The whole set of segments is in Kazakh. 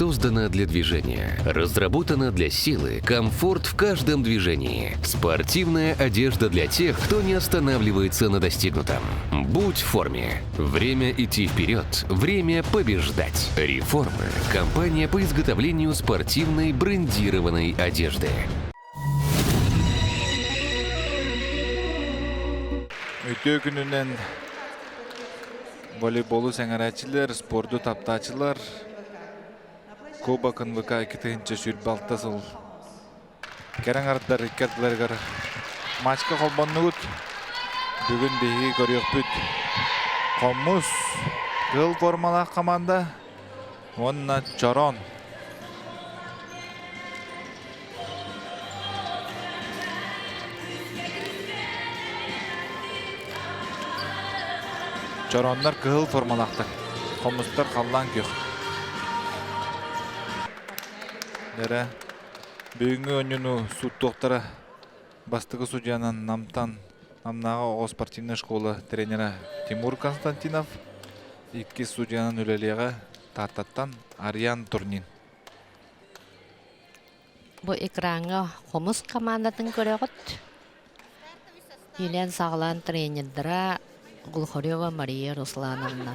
создана для движения, разработана для силы, комфорт в каждом движении. Спортивная одежда для тех, кто не останавливается на достигнутом. Будь в форме. Время идти вперед. Время побеждать. Реформы. Компания по изготовлению спортивной брендированной одежды. Өтө күнүнен волейболу сәңәрәчилер, спорду таптачылар Куба КНВК 2-нче сүрбалта сыл кәрәң арттар иккәтләргә матчка холбоннугут бүгін беги көрөк бүт Коммус гыл формала команда онна Чорон Çoronlar kıhıl formalaqta. Komustlar қаллан көк. Дәрі бүгінгі өніну суттоқтары бастығы судьянан намнаға оғы спортивный школы тренері Тимур Константинов, екі судьянан өлелеға тартаттан Ариян Турнин. Бұл экранға Комус командатын көріғыт. Елен сағылан тренердіра Глухарева Мария Руслановна.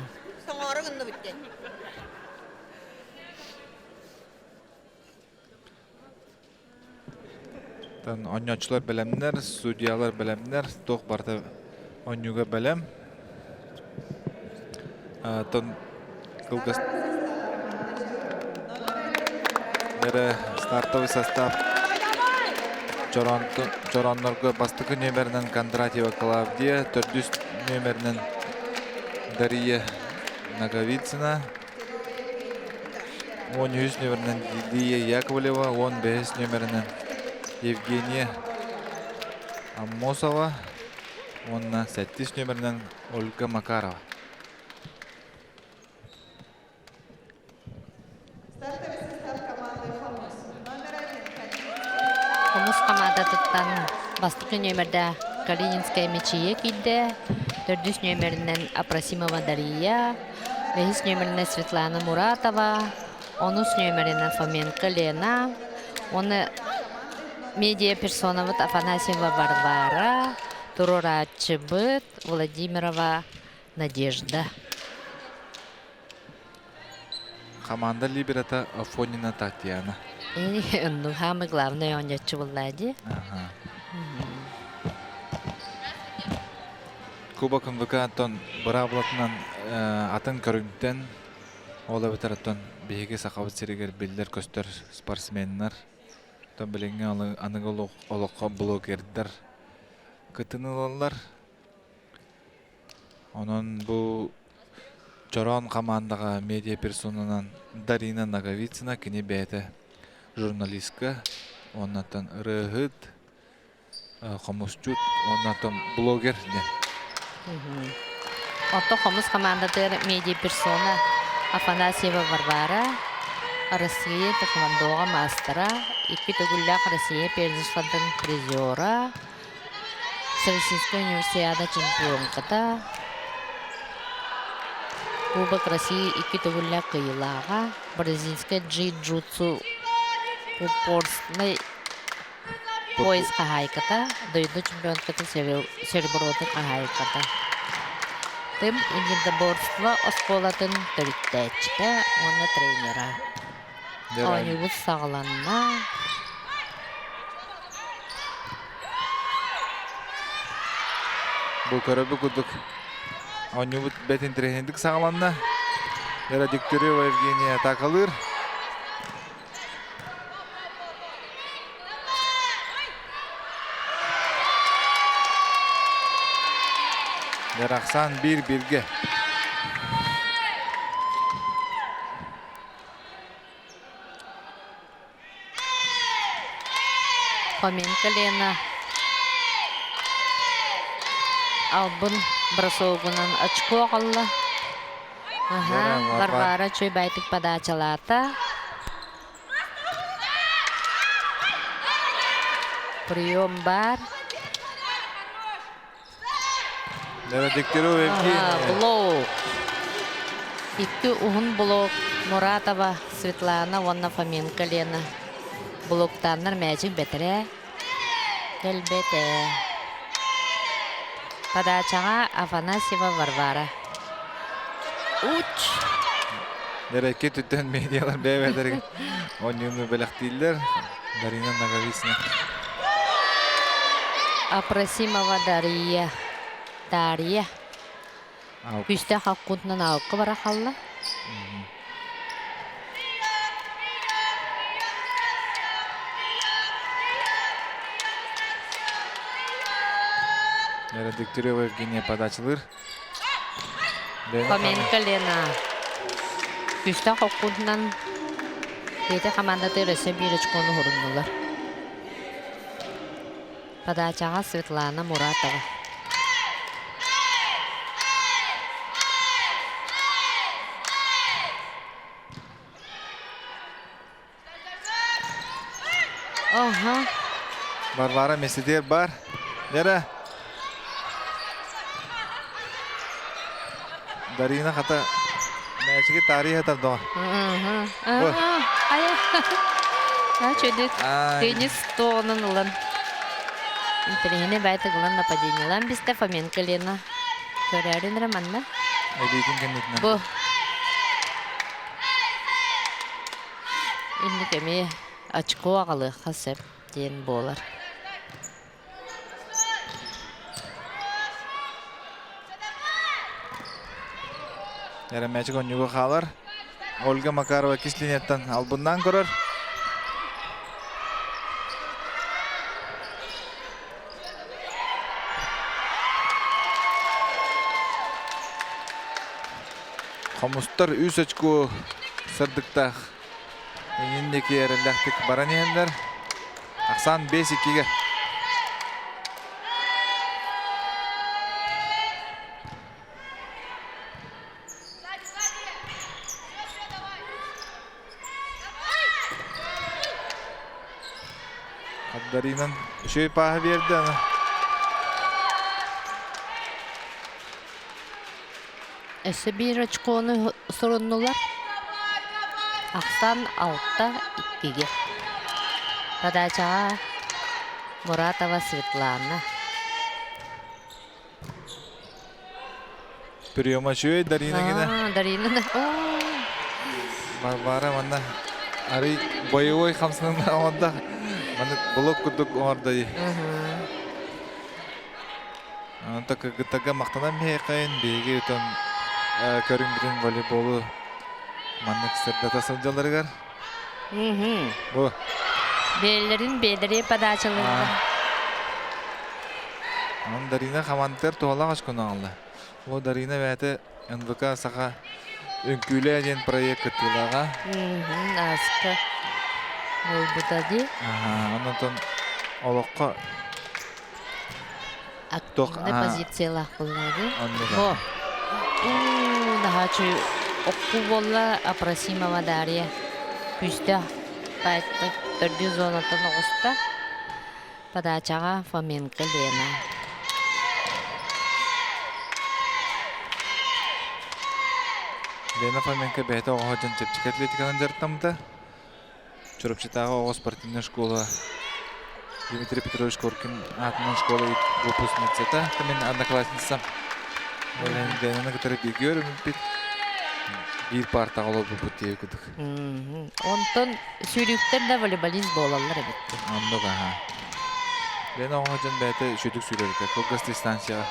Oyuncular bilemler, судьялар bilemler, тоқ барда oyuncuga bilem. Кылгас стартовый состав Çoronlarga бастығы нөмерінен Кондратьева Клавдия, 400 нөмерінен Дарья Наговицына, 13 нөмерінен Лилия Яковлева, 15 нөмерінен Евгения Аммосова, 7 нөмерінен Ольга Макарова. Комус командатыттан бастығы нөмерді Калининская мечие киді, 400 нөмерінен Апрасимова Дарья, 5 нөмерінен Светлана Муратова, 13 нөмерінен Фоменко Лена, оны медиа персонавыт Афанасьева Варвара, Туруратчыбыт Владимирова Надежда. Команда либерата Афонина Татьяна. Ну, самый главный он Влади. Куба КНВК аттан быраблатынан атын көрүнтен ола бетер аттан беге сақабыт серегер белдер көстер спортсменнар тон биленге аныгы олоққа блогердер кытынылалар. Онон бу Чорон командаға медиа персонанан Дарина Наговицына кене бәйті журналистка, оннаттан Рыгыт, Комусчут, оннаттан блогер. Ото Комус командатыр медиа персона Афанасьева Варвара, Россия Тэквондоға мастера, Икки Төгүлләк Россия Пердишфантын призера, Всероссийская универсиада чемпионката, Кубок России Икки Төгүлләк кыйылаға, Бразильская джиу-джитсу упорный пояс кахайката, дойду чемпионката серебротын кахайката. Тым единоборство осколатын төріттәчті, оны тренера. Ойнығыз сағыланна. Бұл көрөбі күдік ойнығыз бәтін тренердік сағыланна. Дәрі Дегтярева Евгения Такалыр. Дәрақсан бір-бірге. Фоменко Лена. Албын бросогунан очко қалла. Варвара чөй байтық подачалата. Прием бар. Дәрі Дегтярева Евгения. Блоу. Икки ухун блок Муратова Светлана, Вонна Фоменко Лена. Блоктаннар мәжик бәтірі. Кәлбәті. Подачаға Афанасьева Варвара. Уч! Дәрәке түттен медиалар бәйбәдерге. Онюны бәләк дейілдер. Дарина Наговицина. Апрасимова Дарья. Дарья. Алып. Күсті хаққұнтынан алқы бара қалла. Дегтярева Евгения подачылыр. Фоменко Лена. Күсті хаққұнтынан бейті командаты рөсі бүйречконы хұрынылар. Подачаға Светлана Муратова. Оха. Варвара Меседер бар. Дәрі. Дарина қата мәчіге тарихы тарда. Чөдік теннис тоғының ұлын. Интерегіне бәйті ғылын нападениялан бізді Фоменко Лена. Көрәрін романна. Әдейдің кәметінен. Бұ. Енді кәме очко ағалы қасып ден болар. Дәрі мәчік онюғы қалар. Ольга Макарова кислинеттен албыннан көрір. Қамыстар үс очко сырдықтақ. Еніндекі әрілдәқтік баран еңдер. Ақсан 5-2-ге. Даринан үшөй пағы берді. Өсі бір очконы сұрыннулар. Ақсан 6-2-ге. Подачаға Муратова Светлана. Приема шөй Дарина гіне. Дарина. Бара манда ары боевой қамсының ауында. Манда блок күрдік оңардай. Anta kıgıtaga maqtanan meyqayın beyge ötön körün bilen voleybolu mannak sırda tasılcalarıgar. Bu. Bellerin beleri padaçalarında. Onun Darina xamantar tuğala qaşkonu aldı. O Darina vəti NVK sağa önküyle eden proyekt kıtılağa. Askı. Bu da di. Ondan oloqqa Активный позициялах булады. О. Daha çö okku bolla Апрасимова Дарья. Күстә байтты 419-та. Подачаға Фоменко Лена. Лена Фоменко бәйті оғаджан чепчик атлетикадан жарттамды. Чурапчытағы оғы спортивная школа Дмитрий Петрович Коркин атынан школа выпускница-та. Мен одноклассница. Ленина, который бегер, bir parta қалып бұтты күдік. Онтон сүйліктер де волейболист болалар әбетті. Андық, аха. Лена оғаджан бәйті шөдік сүйлерді. Көкгіз дистанцияға.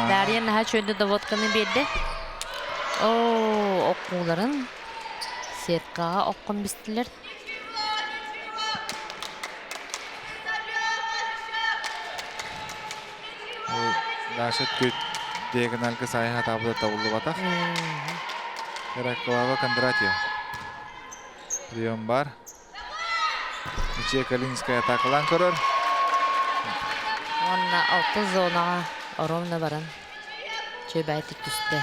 Дарья наға чөнді доводқаны берді. Оқуларын сеткаға оққын бістілер. Дашет көт диагоналка сайға табыда табылды батақ. Яраклава Кондратьев. Прием бар. Миче Калинская атакалан көрір. Онна 6 зонаға оромна баран. Чөбәйті түсті.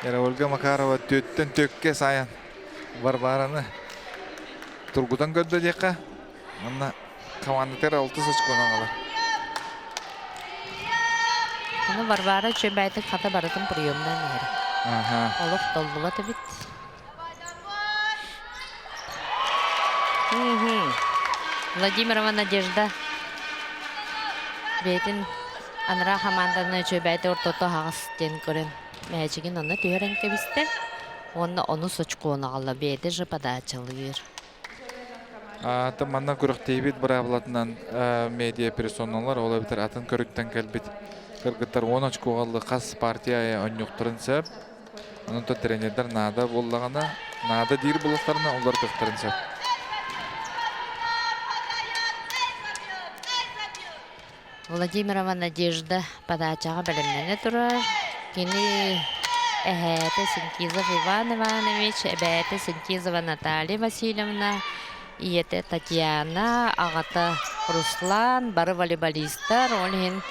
Yara Olga Makarova tötten tökke sayan Barbarаны тургудан көдді дейқа. Анна командатер 6 сычкуна қалар. Оны Барбара чөбәйтік қата барытын приемдан ері. Олық толдуға төбіт. Владимирова Надежда. Бейтін аныра команданы чөбәйті ортото хағыс ден көрін. Мәчігін оны түйерен кебісті. Оны сочкуына қала бейді жыпада ачылыр. Манна көріктейбет бір абылатынан медиа персоналар ола бітір атын көріктен кәлбет. Кыргыттар 10 очко қалды қас партияя өнюқтырын сөп. Онынты тренердер нада болдағана, нада дейір болыстарына олар тұқтырын сөп. Владимирова Надежда подачаға білімнені тұрар. Кені әхәті Синтизов Иван Иванович, әбәті Синтизова Наталья Васильевна, иеті Татьяна, ағаты Руслан, бары волейболистар, олхен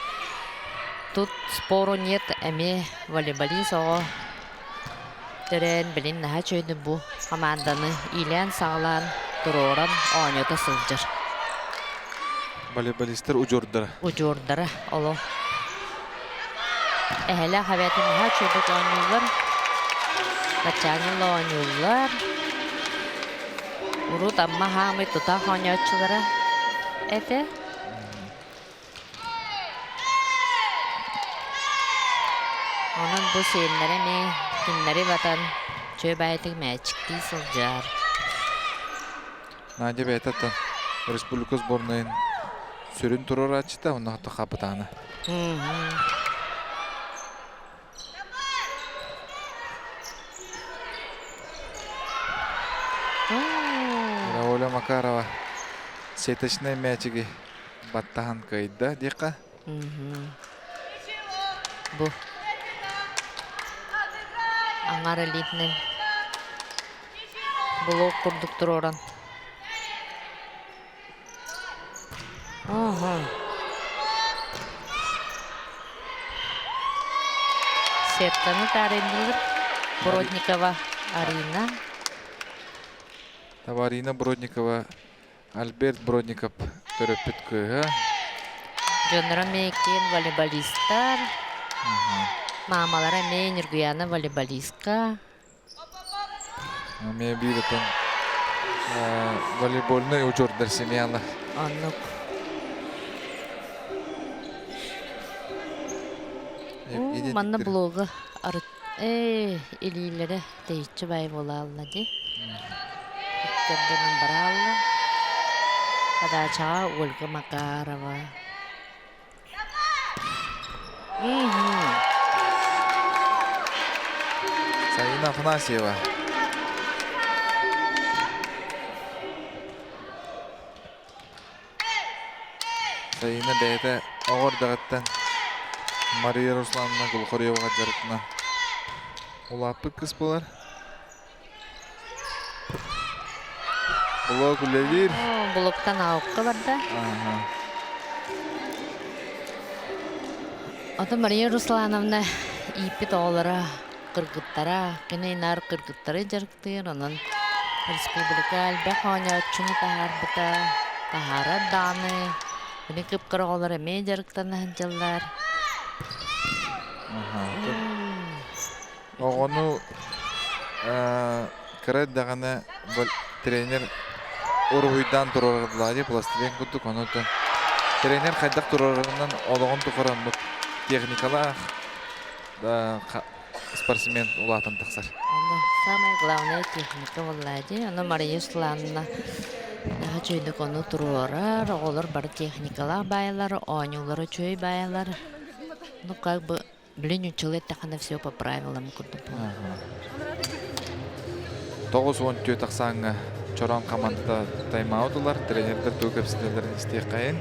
тут спору нет, әме волейболист оғы түрен білін наға чөйді бұ команданы илен сағылан тұроран оңеті сылжыр. Волейболистар ұжордары. Ұжордары, олы. Әхәлі қабәті наға чөйді оңылар, бачаңылы оңылар. Урут амма хамы тута оңетчылары әті. Onun bu seyirlere mi, kimleri vatan, çöbəyətік məçikli sılcar. Надя бәйтаттан республика сборнайын сүрін тұрыр атчыта, оны қаты қапытаны. Оля Макарова сеточный мячиги баттахан кайда дейқа. Бұ. Аңары литнен блок құрдық тұроран. Сетканы тарындылыр. Бродникова Арина. Арина Бродникова, Альберт Бродников төрөппіт көйі. Жонора мейкен волейболисттар. Мамалара мен Иргуяна волейболистка. Мен бейдетін волейболны ұжордар семьяны. Анық. Манна блогы илилері дейітші бай бола алады. Көрденің бір алды. Подачаға Ольга Макарова. Саина Афанасьева. Саина бәйті оғырдағыттан Мария Руслановна Гулқорева жарытына олапы кыз болар. Блок үлелер. Блоктан ауққа барды. Ата Мария Руслановна ипет оғылара кыргыттара, кенейнар кыргыттары жарықтыр. Онын республика әлбәқ оңятшыны тахар бұта, тахара даны. Бені кыпқыр оғылар әме жарықтан жылдар. Оғыну кірет дағаны тренер Уруйдан тұрарыдылады, пластилен күттік, онытын. Тренер қайдақ тұрарыдынан олығын тұқырын бұд техникала спортсмен ұлатын тақсар. Самая главная техника болады. Оны Мария Руслановна чөйдік оны тұрарар, олар бар техникала байлар, оңылары чөй байлар. Ну, как бы, блин, училет тақана все по правилам күрдіп. 9-10 тақсаңы Чоран командада тайм-аутылар, тренердер төгепсіздерін істей қайын.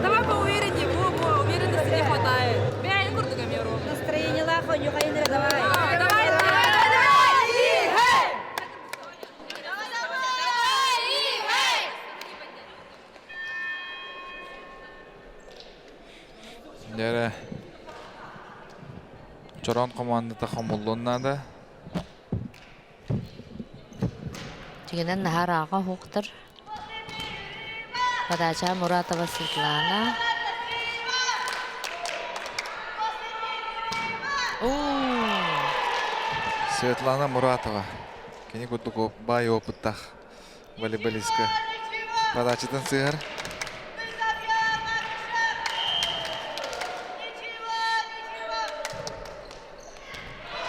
Давай поувереннее, уверенности не хватает. Бей, Куртугамеру. Настроение лахонь, юхайндера, давай. Yere Çoron komandada xomulluğunda Тигенен нахар аға хуқтыр. Подача Муратова Светлана. Светлана Муратова. Кені күтті бай опыттақ волейболистка. Подачадан сығыр.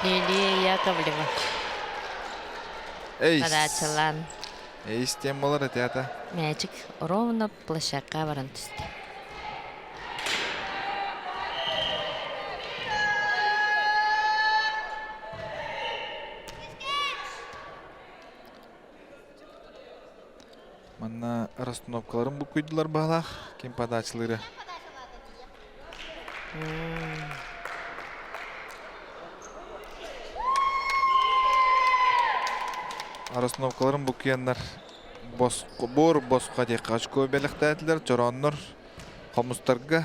Лилия Яковлева. Эйс. Подачалан. Эйс тем болар әтеата. Мячик ровно площадка баран түсті. Манна расстановкаларын бұл көйділер бағлақ. Кем подачылары. Расстановкаларын бұл көйенлер босқа дек қашко беліқті әтілер. Жоронныр қомыстарға.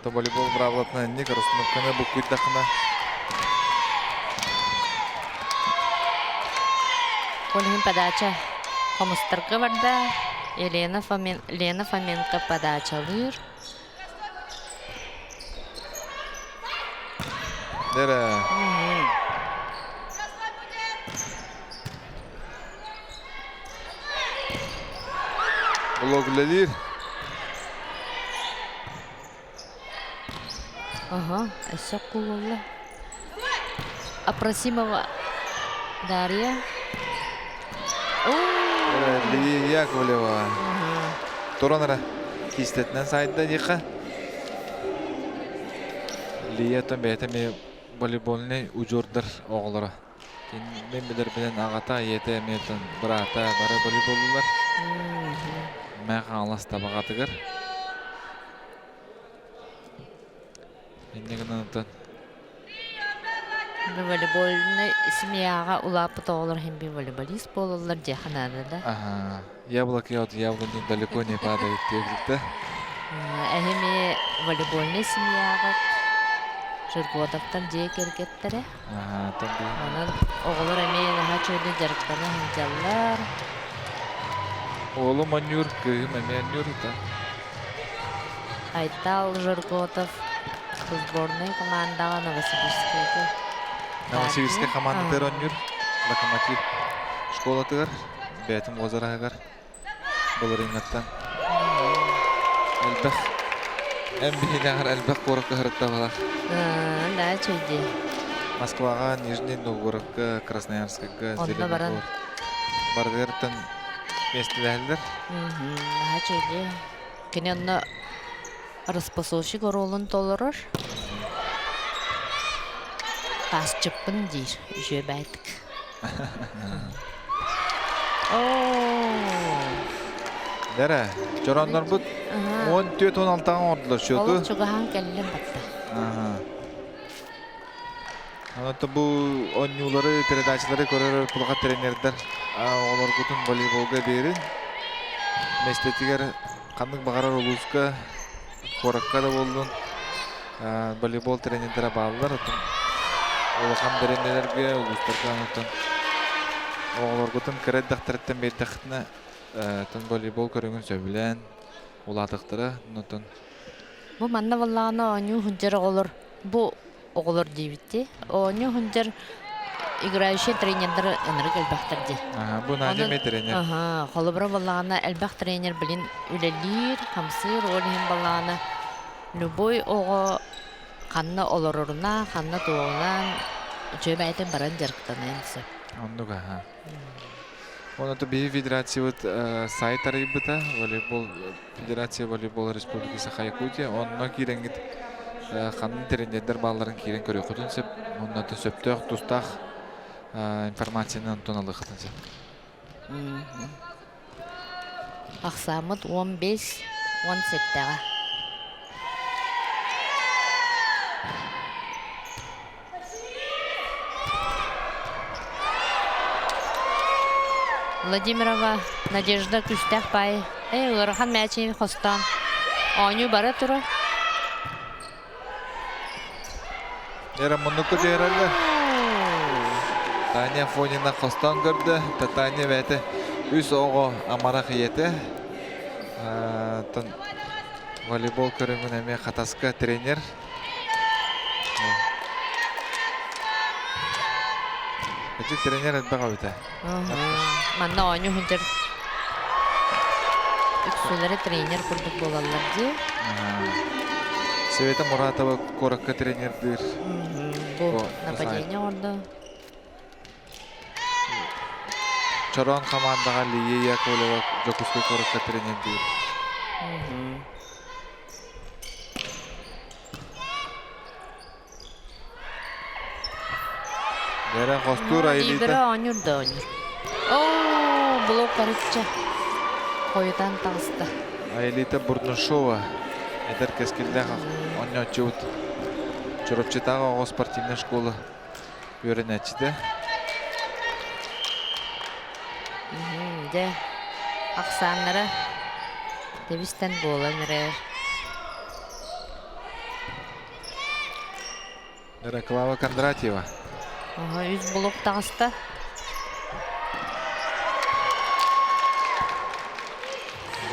Волейбол бравлатына әннек расстановканы бұл көйдіқына. Ольгин подача Комустарга барда. Лена Фоменко подачалыр. Дәрі. Блоглелер. Ага, әсі құлылы. Апрасимова Дарья. Лилия Яковлева. Торонара кистетінен сайында дейқа. Лилия тон бәйтіме волейболыны ұжордыр оғылары. Мен білер білен ағата еті әметін бір ата бары волейболылар. Мәға алас табағатығыр. Меннеген анытын. Волейболны семьяға улапыт оғылар хембе волейболист болылар деханады да. Ага. Яблоки от яблони далеко не падает тегзікті. Әхеме волейболны семьяға Жырготовтан же керкеттері. Ага, тонды. Онын оғылар әмейін аға чөйді жарықтаны хынжалар. Олы манюр, күйім әмейнюр. Айтал Жырготов сборной командаға Новосибирскайға. Новосибирская команда терронюр. Локомотив школа тығыр. Бәтім ғозарағығыр. Бұл рингаттан. Әлбәқ. Әмбейінағыр әлбәқ қорыққа ғырытта балақ. Да, чөйді. Москваға, Нижний Новгородқа, Красноярскаға, Зеленогор. Бардығырттан местілі әлдер. Да, чөйді. Кені онны распасовщик оролын толырыр. Тас чыппын дейір, үші бәйтік. Дәрі, жорандар бұд 14-16-ға ордылар шөті. Олық чуғахан кәлілін батты. Анатты бұл онюлары, передачылары көрер құлға тренердер. Олар күтін волейболға берін. Местетігер қандық бағарар олуызға, қораққа да болдың. Волейбол тренерлері бағылар. Олақан тренерлерге, олуыздарға анаттан. Олар күтін кірет дақтыреттен бейдіқтіні волейбол көріңін сөбілен, оладықтыры. Бұл манна валлағына оңы хүнжер оғылыр. Бұл оғылыр дейбітті. Оңы хүнжер играющий тренерлер өнірік әлбәқтірді. Бұл нәдеме тренер. Қолыбыра валлағына әлбәқ тренер білін үлелер, қамсыр, олығын валлағына любой оғы қанны олырырына, қанны туғынан жөб әйтін баран жарықтаны әнісі. Оннуға, Онаты бей федерация сайт арайбыта, волейбол, Федерация волейбол республикасы Якутия, онна киренгит қанын терендендер балаларын кирен көрі құтын сеп, оннаты сөптіғ, тұстақ информацияны антоналы құтын сеп. Ақсамыд 15-17-ға. Владимирова Надежда Күстәк бай. Ұрыған мәчейін қостан. Оңы бары тұры. Яра мұнықы жайралды. Таня Фонина қостан көрді. Таня бәті үз оғы амара қиеті. Волейбол көріңін әме қатасқа тренер. Бәтік тренер әдбі қауыта. Манна ойны хүндер үксөлері тренер күрдік болалар де. Света Муратова коракка тренердир. Бұл нападение орды. Чорон командаға Лия Яковлева Жокускай коракка тренердир. Дәрі қостур айлиді. Дибірі ойнырды ойныр. Ооо, блок қарытча. Қойыдан тағысты. Айлита Бурнушова. Эдер кескілден ойнатшы өт. Чорапчытағы оғы спортивный школы үйренетшіді. Де, ақсанлары дебістен болын рәр. Дәрі Клава Кондратьева. Үз блок тағысты.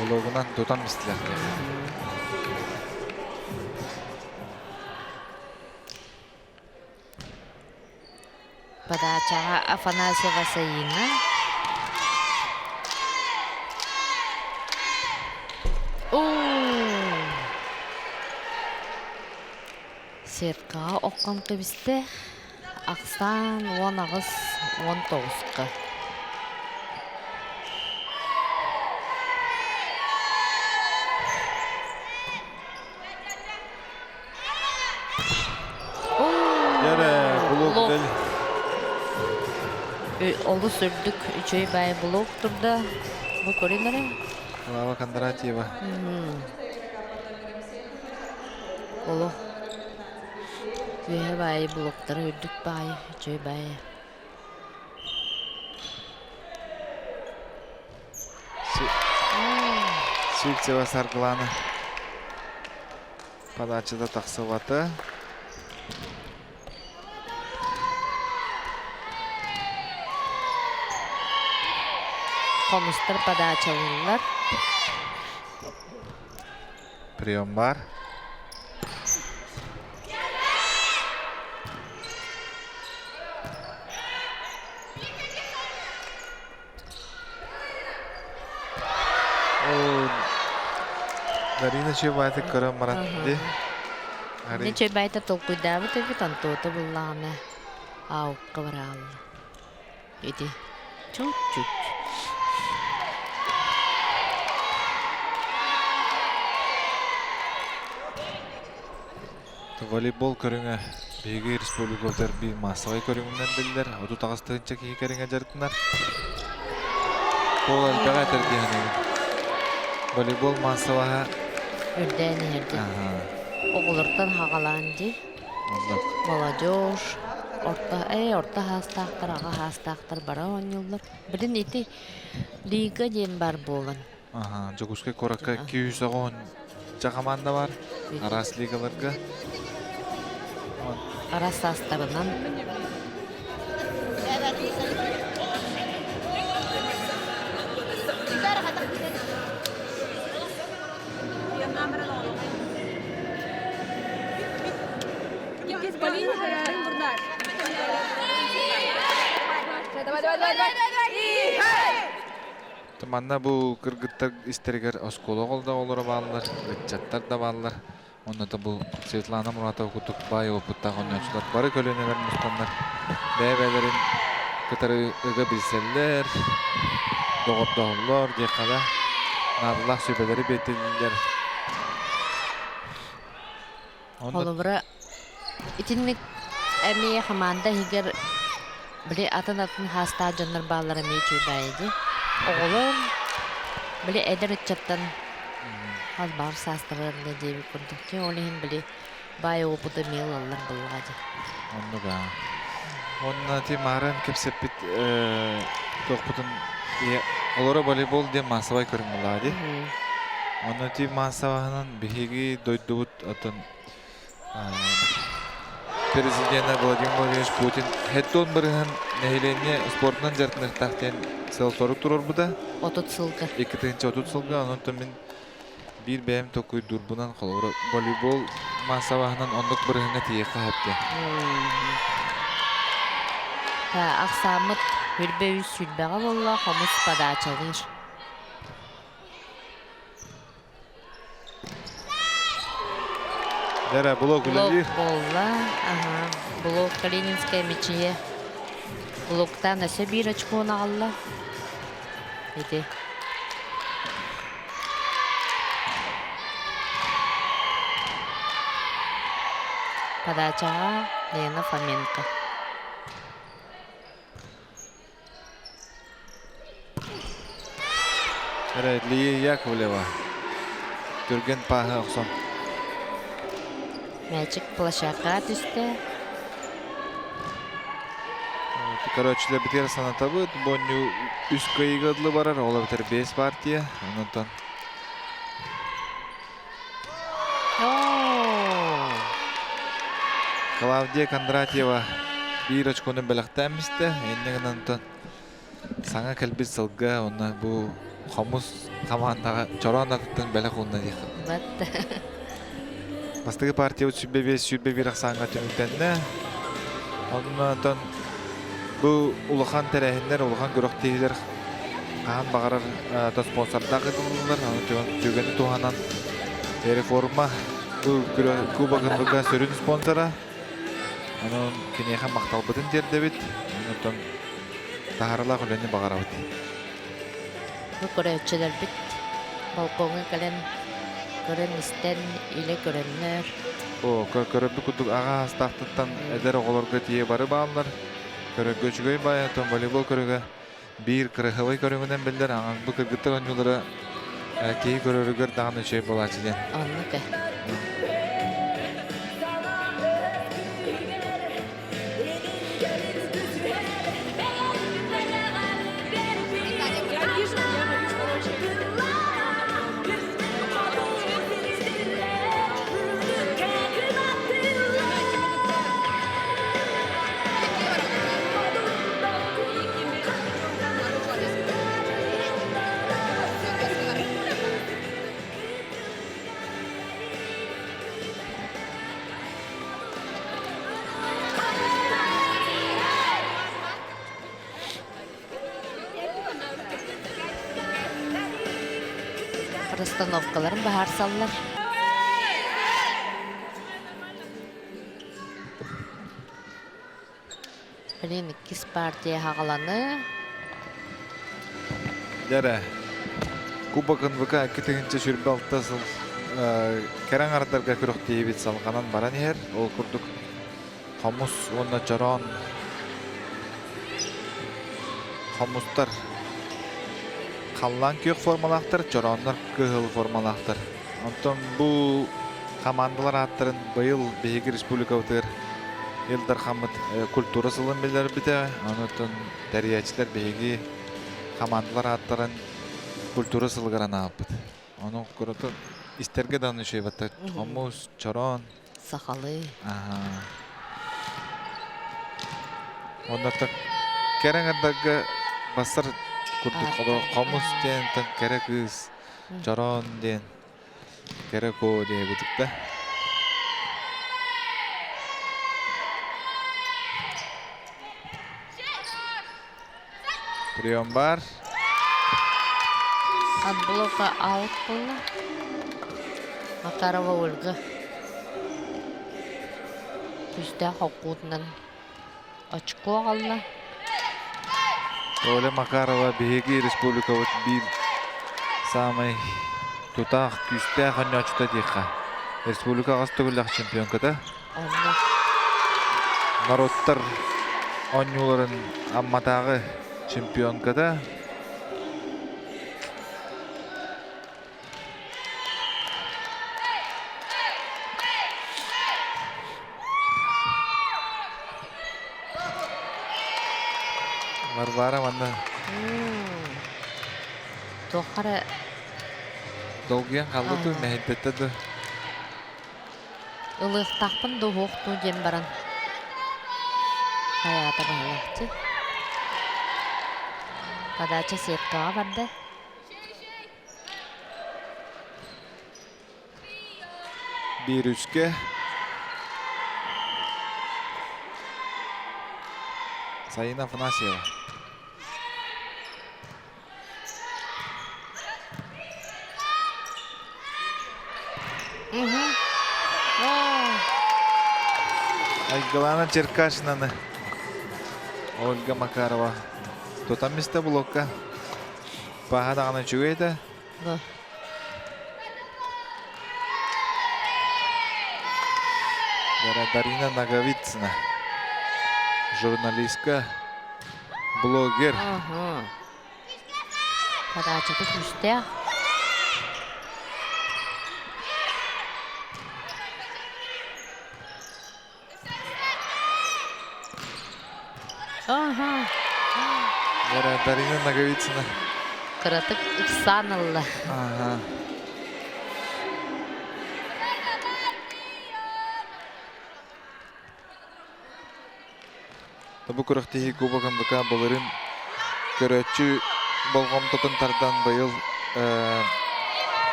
Блогынан тұтан містілер. Подачаға Афанасьева Саина. Сертқа оққан көбісті. Ақсан 10 ағыз 19-қа. Олы сүрдік үшөй бай блок тұрды. Бұл көрінері? Клава Кондратьева. Олы үйе бай блоктары үрдік бай үшөй бай. Сүйікцева Саргланы. Подачада тақсываты. Қомыстыр подачалылар. Прием бар. Дарина Чебайты көрі маратты. Не Чебайты толкуйдабы төбі тантуыты бұллағына ауққа баралы. Еди, чуть-чуть. Волейбол көріңі бейгі республикалдар бір массовай көріңінен білдер. Оду тағыстығынша кейі көріңі жарқындар. Бұл әлбәға тәрдейін. Волейбол массоваға Үрдәні ерді. Оғылыртан хағаланды. Молодежь. Орта хастақтар, аға хастақтар бара ойнылар. Бірін еті лига ден бар болын. Жокускай коракка 210 команда бар. Арас лигаларға. Арас астарынан. Манна бұл кыргыттар истерігер осколы қолда олары балылар, гытчаттар да балылар. Онда бұл Светлана Муратова күтік бай опыттағы ойнаушылар бары көлінелер мұстандар. Бәйбәлерін күтәрі үгі білселер, доғырдағылар, дейқада надылақ сөйбелері бетелілер. Олы бұра итінік әмей қаманда егер біле атын хаста жонлар балылар әмей чөйбәйді. Оғылым біле әдір үтчаттан аз бар састырырны дейбі күрдік ке олығын біле бай опыты мейл алылар болғады. Онды да. Онына тем арын кепсеппет тоқпытын олары волейбол де массовай көрін болады. Онына тем массавағынан бігеге дойды бұд атын президент Владимир Владимирович Путин хеттон бирген нейленне спортунан жартынықтақтен сылсорық тұрор бұда. 30 сылғы. 2-30 сылға, онын мен bir бәйім токуй дұрбынан қолуыры волейбол масавағынан ондық біргенге тиеққа әпті. Ақсамыт хүрбе үз сүлбәға болла, қомыс падачалыр. Дәрі блок үлелер. Болла, блок Калининская мечие. Блоктан әсі бір очко нағалла. Еде. Подачаға Лена Фоменко. Лия Яковлева. Түрген пағы оқсан. Мәчік площадка түсті. Короче, бітер санатабы. Боню үз көйгідлі барар. Ола бітер 5 партия. Онытан. Клавдия Кондратьева bir очконы бәліқтен місті. Еннеген онытан саңа кәлбіз сылға. Оны бұл қомыз командаға чорон атыттың бәліқ онына дейқі. Бәтті. Бастығы партия сүрбе бір ақсаңға түміктенді. Онынан бұл ұлыған тәрәхіндер, ұлыған көріқтегілер қаған бағарар спонсордағы қытылылар. Төгені туғанан реформа бұл кубағындыға сөрін спонсора. Оның кенехан мақтал бұдын дерді бет. Онынан тағарыла құлені бағара бұд. Бұл көрі өтшелер біт. Балкоңы кәлен көрін істен иле көріннер. Көрінбі күдік аға астақтыттан әдер оғыларға тие бары бағалар. Көрігі жүгей бай, волейбол көрігі бір кіріғылай көрігінен білдер. Бұл кіргіттір өңілері кей көрігер дағын үшей болачы ден. Аннықы. Расстановкаларын бахар саллар. Білен 2 партия хағаланы. Дәрі, Кубакын віка 2-тігінші сүрбі алтасыл кәрің ардарға күріқ дейбет салғанан баран ер. Ол күрдік қамыс, онына жаран, қамыстар. Қаллан көк формалақтар, жаранлар кығыл формалақтар. Онтан бұл командалар аттарын байыл Бейгі Республика өтір елдар қамыт культура сылын белер біте. Онтан дәриячілер Бейгі командалар аттарын культура сылғаран апыд. Оның көріті істерге даны шей бәтті. Қамыс, жаран. Сақалы. Онтан кәрің ардарға басыр күрдік қамыс ден, кәрі күз, жаран ден, кәрі ко ден бұдықта. Прием бар. Отблока аут болды. Макарова Ольга. Күзді қауқуытынан очко қалды. Оля Макарова Бейги Республика вот bir самый тутақ күсті қанне очта дейқа. Республика ғастығылақ чемпионкада. Народтар оңыларын амматағы чемпионкада. Варвара манда. Тоқары Долгиян қалды тұр, мәйіндетті ді. ылықтақпын доғуқту дем баран. Hayata bağlahtı. Подача сеткаға барды. Bir üçke. Sayın Afanasyeva. Айгалана Черкашинаны. Ольга Макарова. Тотам месте блокка. Пахадағаны чугейді. Бұ. Дарина Наговицына. Журналистка. Блогер. Подача күшті. Дарина Наговицына. Кыратык иксанылы. Табу күрәктеһи кубагындыка баларын көрәтчү болгом тотын тардан быйыл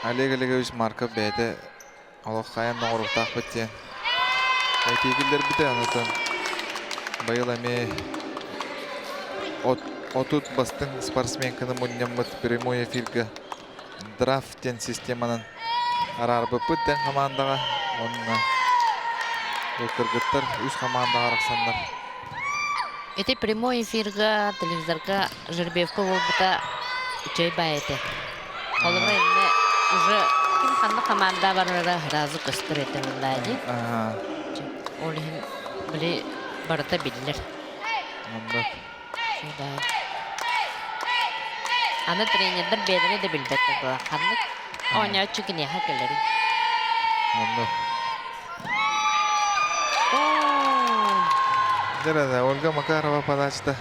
Олег Олегович Марков бәйді олық қайын оңырықтақ біттен. Әйтегілдер біті анытын. Быйыл әме отут бастың спортсменканы мұннямыт прямой эфирге драфтен системанын арарбы бүттен командаға. Онына кыргыттар үз командаға арақсандар. Эти прямой эфирга, телевизорга, жеребьевка болбыта чай байыты. Олымы енді уже кім қанды команда барыра разы көстір еті олайды. Олығын білі барыта білілер. Аны тренердер бедері де білбетті бұл. Қанды оңя чүкіне хакелері. Дәрәді, Ольга Макарова подачта.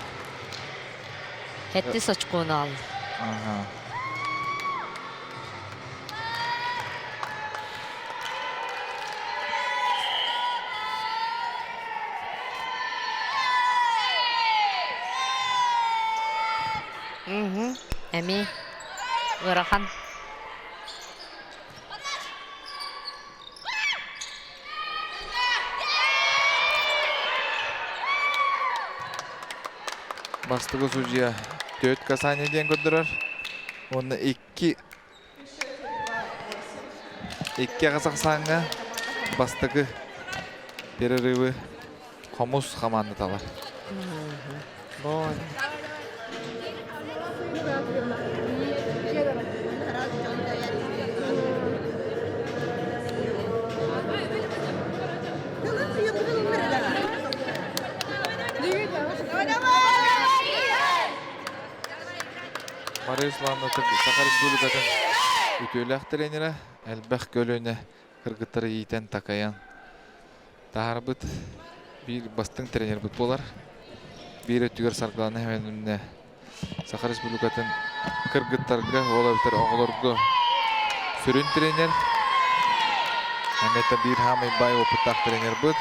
Хетті сочкуны алды. Әме, ғырахан. Бастығы судья 4 касаниеден көндірір. Оны 2 қазақсанға бастығы перерывы қомус команда талар. Bon. Марысланды Сахар Республикатын үтөләк тренері әлбәқ көліне кыргыттары ейтен такаян. Тағар бұд бір бастың тренер бұд болар. Bir ötüger sargılanı hemen Сахар Республикатын кыргыттарға, олабытар оғылырғы сүрін тренер. Әметі бір хамай бай опыттақ тренер бұд.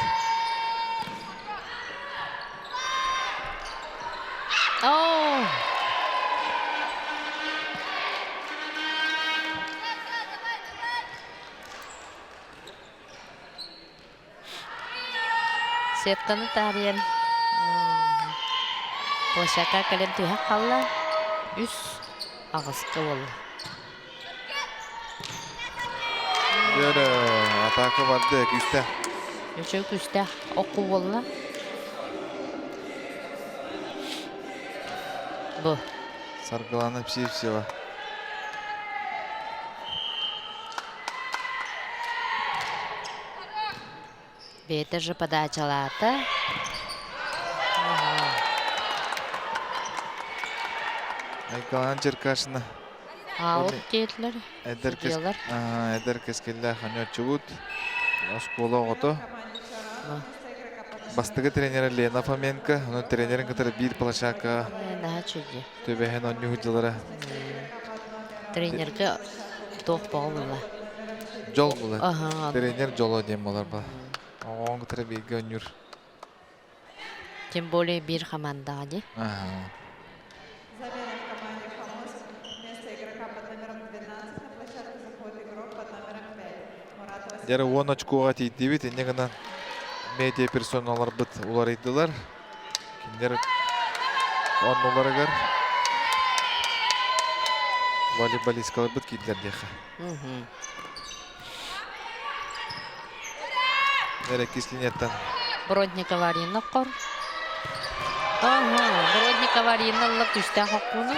Сетканы тариян. Площадка кален түйәк қалла. Үс ағысқы болы. Böyle ataka vardı küste. Üçü küste oku bolla. Bu. Sargılanıp şey var. Беті же подачалаты. Айкалан Черкашина. Ауыт кейтлер. Эдер кескелі қанет чугут. Оскола оғыты. Бастығы тренері Лена Фоменко. Оның тренерін кітірі бір площадка. Төбәхен онны хүділері. Тренерге тоқ бағылы. Жол бұлы. Тренер жолы дем болар бұл. Оғын кітірі бейгі өнер. Тем более bir команда, де. Ага. Замена в команде «Хамос». Вместо игрока под номером 12 на площадку заходит игрок под номером 5. Муратова Дәрі 10 очкоға тейді бит, енді ғана медиа персоналар бұд олар еділер. Кендер 10 оларығар. Волейболисткалар бұд кейділер деқа. Дәрі кислинеттен. Бродникова Арина қор. Бродникова Арина лық үсті қоқуны.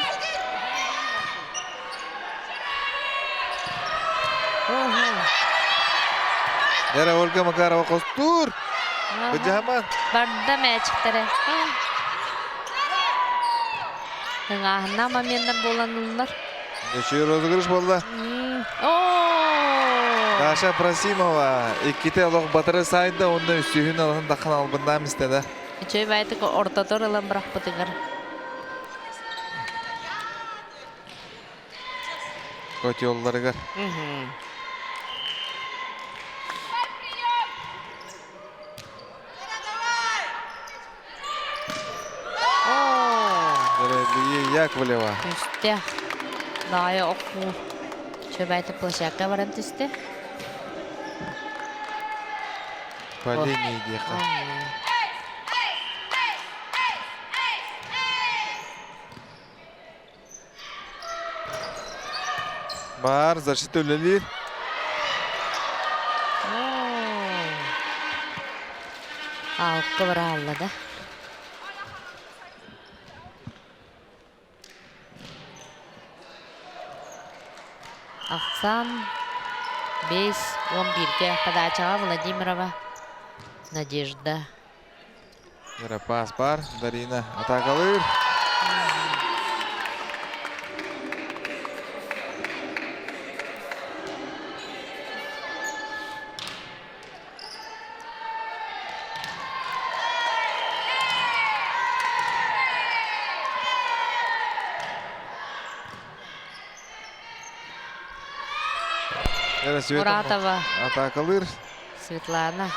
Дәрі Ольга Макарова қостур. Бұджаман. Барды мәчіктері. Ғағына моментер болан ұлылар. Неші розыгрыш болды. Даша Просимова. Икките лоқ батыры сайында, онда үстігін алғын даққан албындам істеді. Үчөй байтық ортатор ылан бірақ бұтығыр. Көте оларығар. Лия Яковлева. Үсті. Дайы оқу. Үчөй байтық площадка баран түсті. По линии деқа. Бар, защита өлелер. Алқы бір алды да. Ақсан 5-11-ге подачаға Владимирова Надежда. Пас бар, Дарина атақалыр. Муратова. Атақалыр. Светлана.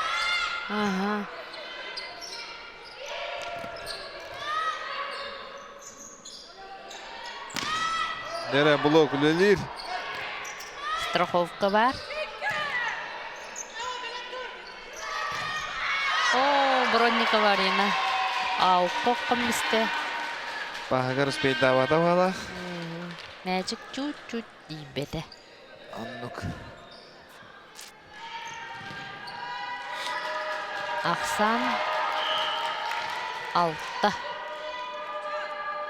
Дәрі блок өлелер. Страховка бар. Бродникова Арина. Ауқық қымысты. Бағығыр үспейді давата бағалақ. Мәчік чуть-чуть дейбеті. Аннук. Ақсан 6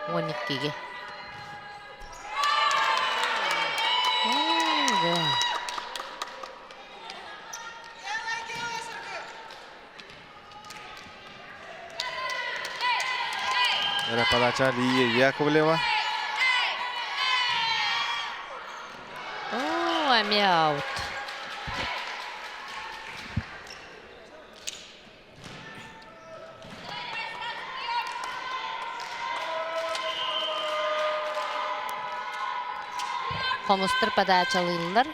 12-ге. Дәрі подача Лия Яковлева. Ами аут. Қомыстыр подачалылар.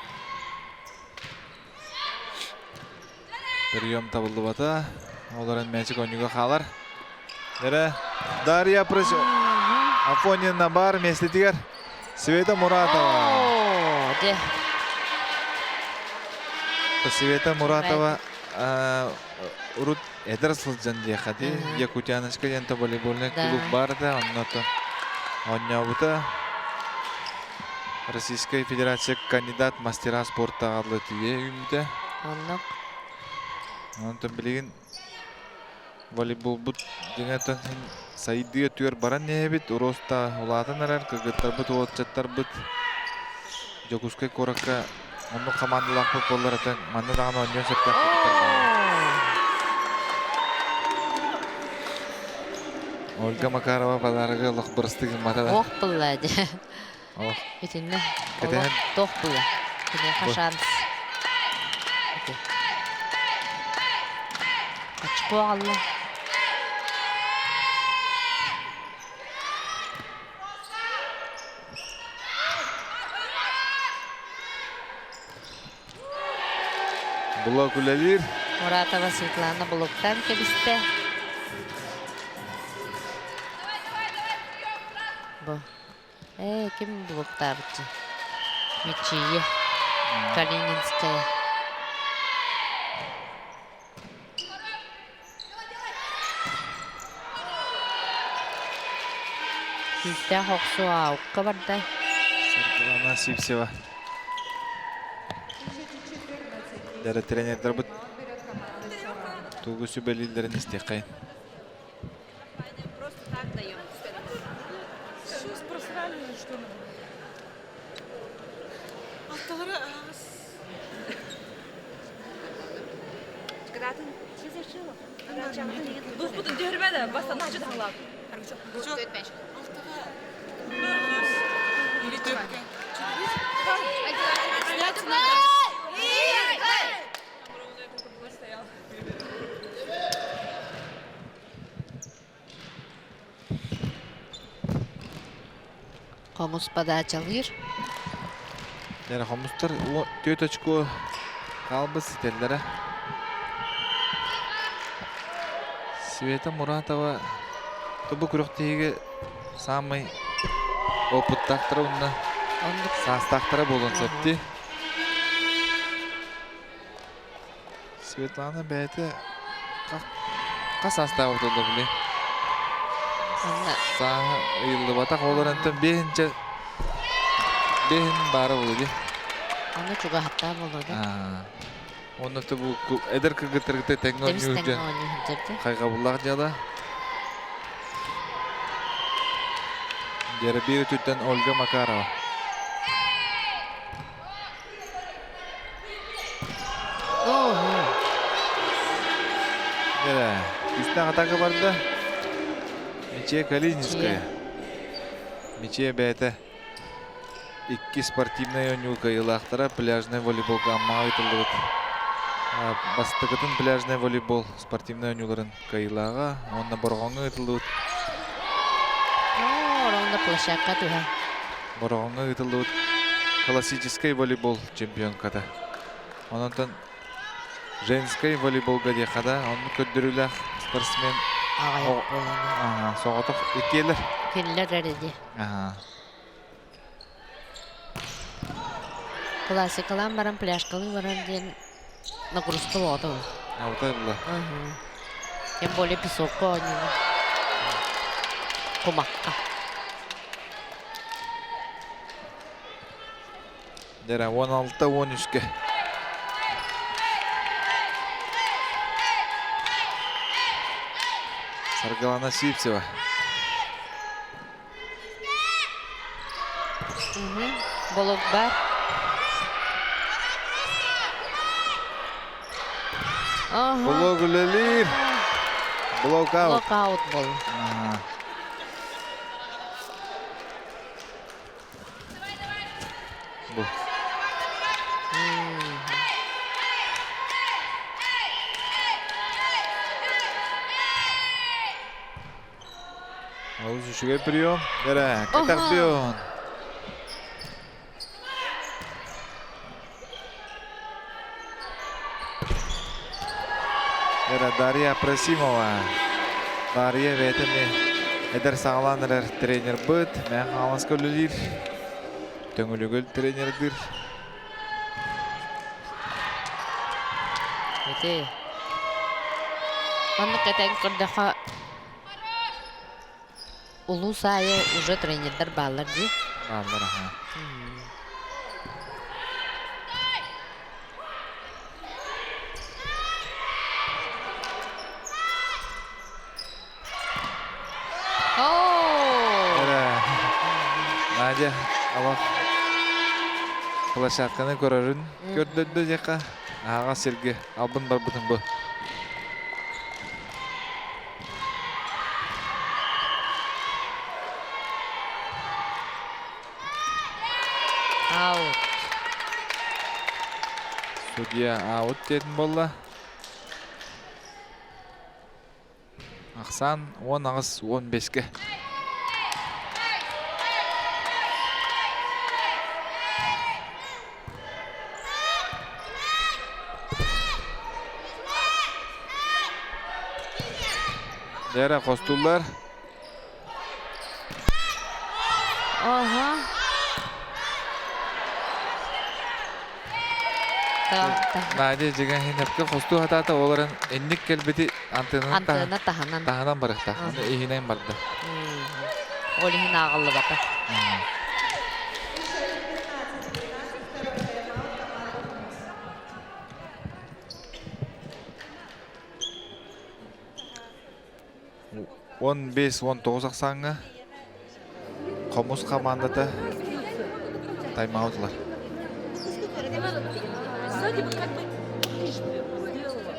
Прием табылды бата. Оларын мәчік өнігі қалар. Дәрі Дарья Просимова. Афонина бар, местетігер. Света Муратова. Света Муратова. Урут эдер сылжан дейхати. Якутянышка ента волейбольный клуб бар да. Оння бұта. Российская Федерация кандидат мастера спорта алды тие үйімді. Оннық. Онтан білеген волейбол бұд дегентен сайдыға түйер баран не бит. Уроста улатын арар, көгеттар бұд, уотчаттар бұд. Жокускай коракка оның командалақ бұд болар атын. Манны дағын ойнен сөптен Ольга Макарова подарығы лық бұрыстығын матадан. Оқ бұллады. Ütünne. Кетен. Тоқ бұлла. Кетен қашаныз. Açık o Allah. Blok ulelir. Muratova Svetlana bloktan keliste. bu. Kim buluktarcı? Мечие. Калининская. Sizde Hoksu Aukka barda. Саргалана Сипсева. Дәрі тренердер бұд. Туғы сөбелілдерін істеқайын. Просто так даем. Сейчас просрали, что ли? Когда ты зашила? Дух будут дербеда, баста начать халат. Комус подачалыр. Дәрі қомыстар 4 очко қалбы сетелдері. Света Муратова тобы күріқтегі самый опыттақтыры ұнна састақтыры болын сәтті. Светлана бәйті қас астағы ұтылды біле. Саңы ұйылды батақ олар әнтін бейін бары болды. Onu juga hatta buludu. Оны тұбы әдір кіргітіргіті тәңгін Demis үйірді. tengah onu hücredi. Қайға бұллақ жада. Дәрі бері түттен Ольга Макарова. Дәрі, үстен атағы барды. Мече Калининская. Мече бәйті. 2 спортивная ойнюлка елақтыра пляжный волейболға аммаға етілді өт. Бастығытын пляжный волейбол спортивный ойнюларын кайылаға, онына бұрғаңы етілді өт. Orada площадка tuha. Бұрғаңы етілді өт. Классический волейбол чемпионката. Онынтын женский волейболға декада, оны көддірілі спортсмен Ağayak bolanı. соғатық екелер. Keller eridi. Классикалан баран пляжкалы баран ден нагрузка вода. Аутай бұла. Тем более песокка они. Кумакка. Дәрі 16-13-ке. Саргалана Сипсева. Болот бар. Блок үлелер. Блок аут. Локаут бол. Бұл. Ауыз үшіге прием. Дәрі, кәтақ прием. Дарья Просимова. Дарья ветеме. Эдер сағаланырар тренер бұд. Мәң қалмас көлілер. Төңілігіл тренердір. Itu. Оны кәтен көрдіға ұлу сайы уже тренердер балар де. Балар, Надя, алақ площадканы көрерін көрдіді жеқа. Аға Серге, албын бар бұтын бұ. Аут. Судья аут детін болла. Ақсан 10 ағыз 15-ке. Дәрі қостулар. Ага. Надя жеген хинепке хосту хатата оларын энник келбети антеннан Антына таханан. таханан барыкта. Оны ихинен барды. Ол хин ағылы бата. Он 5-19 ақсаңы Комус командата тайм-аутлар. Сзади бы как бы сделала.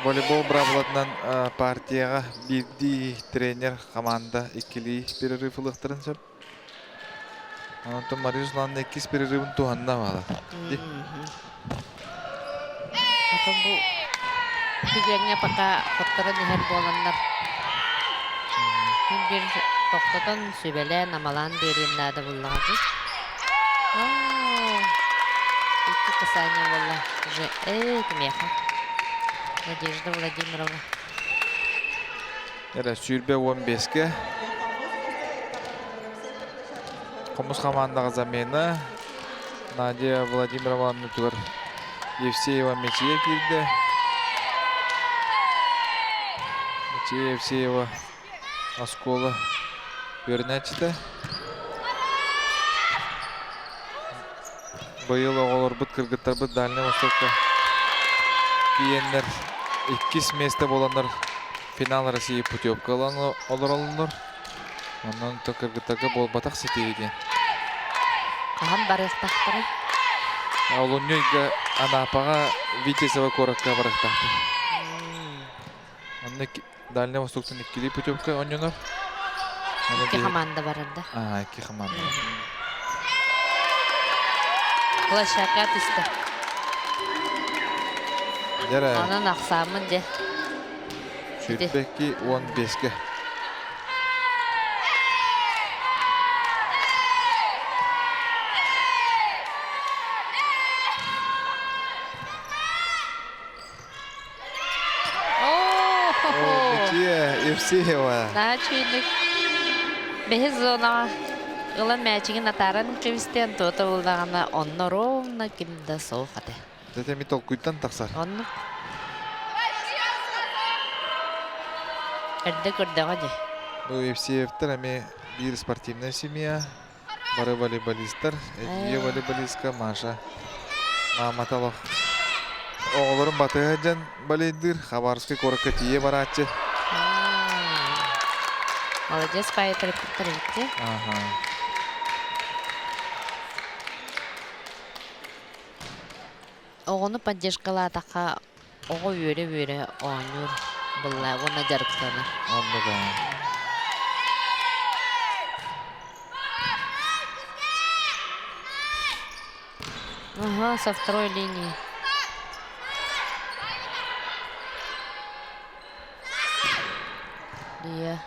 Волейбол бравлатынан партияға бирди тренер команда икили перерыв ылыктырын сөп. Онтон Маризланын 2 перерывын туганна бала. Atau bu tujuannya pakai kotoran di hari bolanlar. Bir toktotan sübele namalan derin ada bulladı. Oh, itu kesannya wallah. Кмеха. Надежда Владимировна. Яра сүйрбе 15-ке. Комус командаға замена. Надя Владимировна тугар Евсеева Мечея кирді. Мечея Евсеева Оскола Вернячты. Быйыл оғылыр бұт кыргыттар бұт Дальний Востокка. Кейенлер 2 месте боландар финал Россия путевка олар олыныр. Онан то кыргыттарға бол батақ сетейден. Кахан барықтақтыры. Олуньойга Анапаға Витязева коракка барықтақты. Онны Дальний Востоктың 2 путевка ойныныр. İki komanda var orada. 2 команда. Площадка işte. Яра Onun aksamı de. Шүртбекки 15-ке. Евсеева. Daha çiğlik. Behiz zona. Ulan мәчігін атарын кевістен тота болдағана онны ровна келді соғады. Тәтемі толкуйттан тақсар. Онны. Әрді көрдіға де. Ну, Евсеевтер әме бір спортивная семья. Бары волейболистер. Әдие волейболистка Маша. Маматалық. Оғылырын батыға жан болейдір. Хабарский коракка тие баратчы. Молодец, поэтому подтримите. Ага. Оғыны поддержкалатақа оғы өре-өре оңыр бұлла, оны жарықтаны. Онды да. Ага, со второй линии. Лия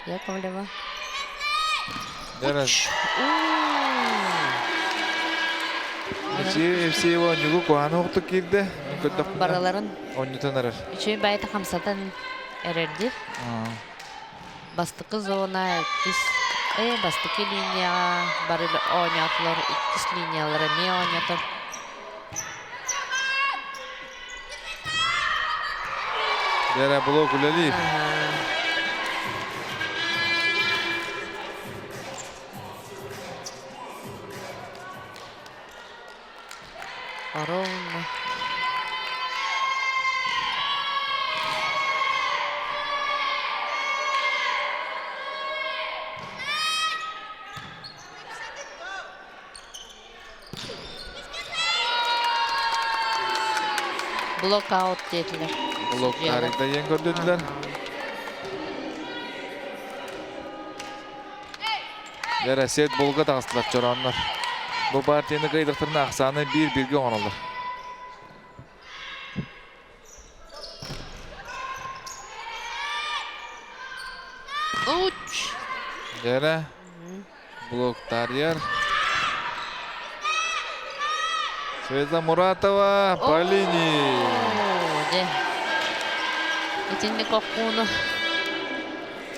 Яковлева. Яра. Евсеева нүгі қуаны оқты келді. Бараларын. Оннютан арар. Üçüncü bayta хамсатан эрерди. Бастыкы зона, бастыкы линияға барылы ойнатылар, иккис линиялары не ойнатыр. Яра блок үлелейіп. Ровно. Блокаут dediler. Блок тарихта ең көрдеділер. Яра сет болға тағыстылар жоранлар. Бұл партияны қайдықтырын ақсаны бір-бірге оңалыр. Uç. Jere. Bloktar yer. Svezda Muratova, Polini. Де. İçinde kokkuğunu.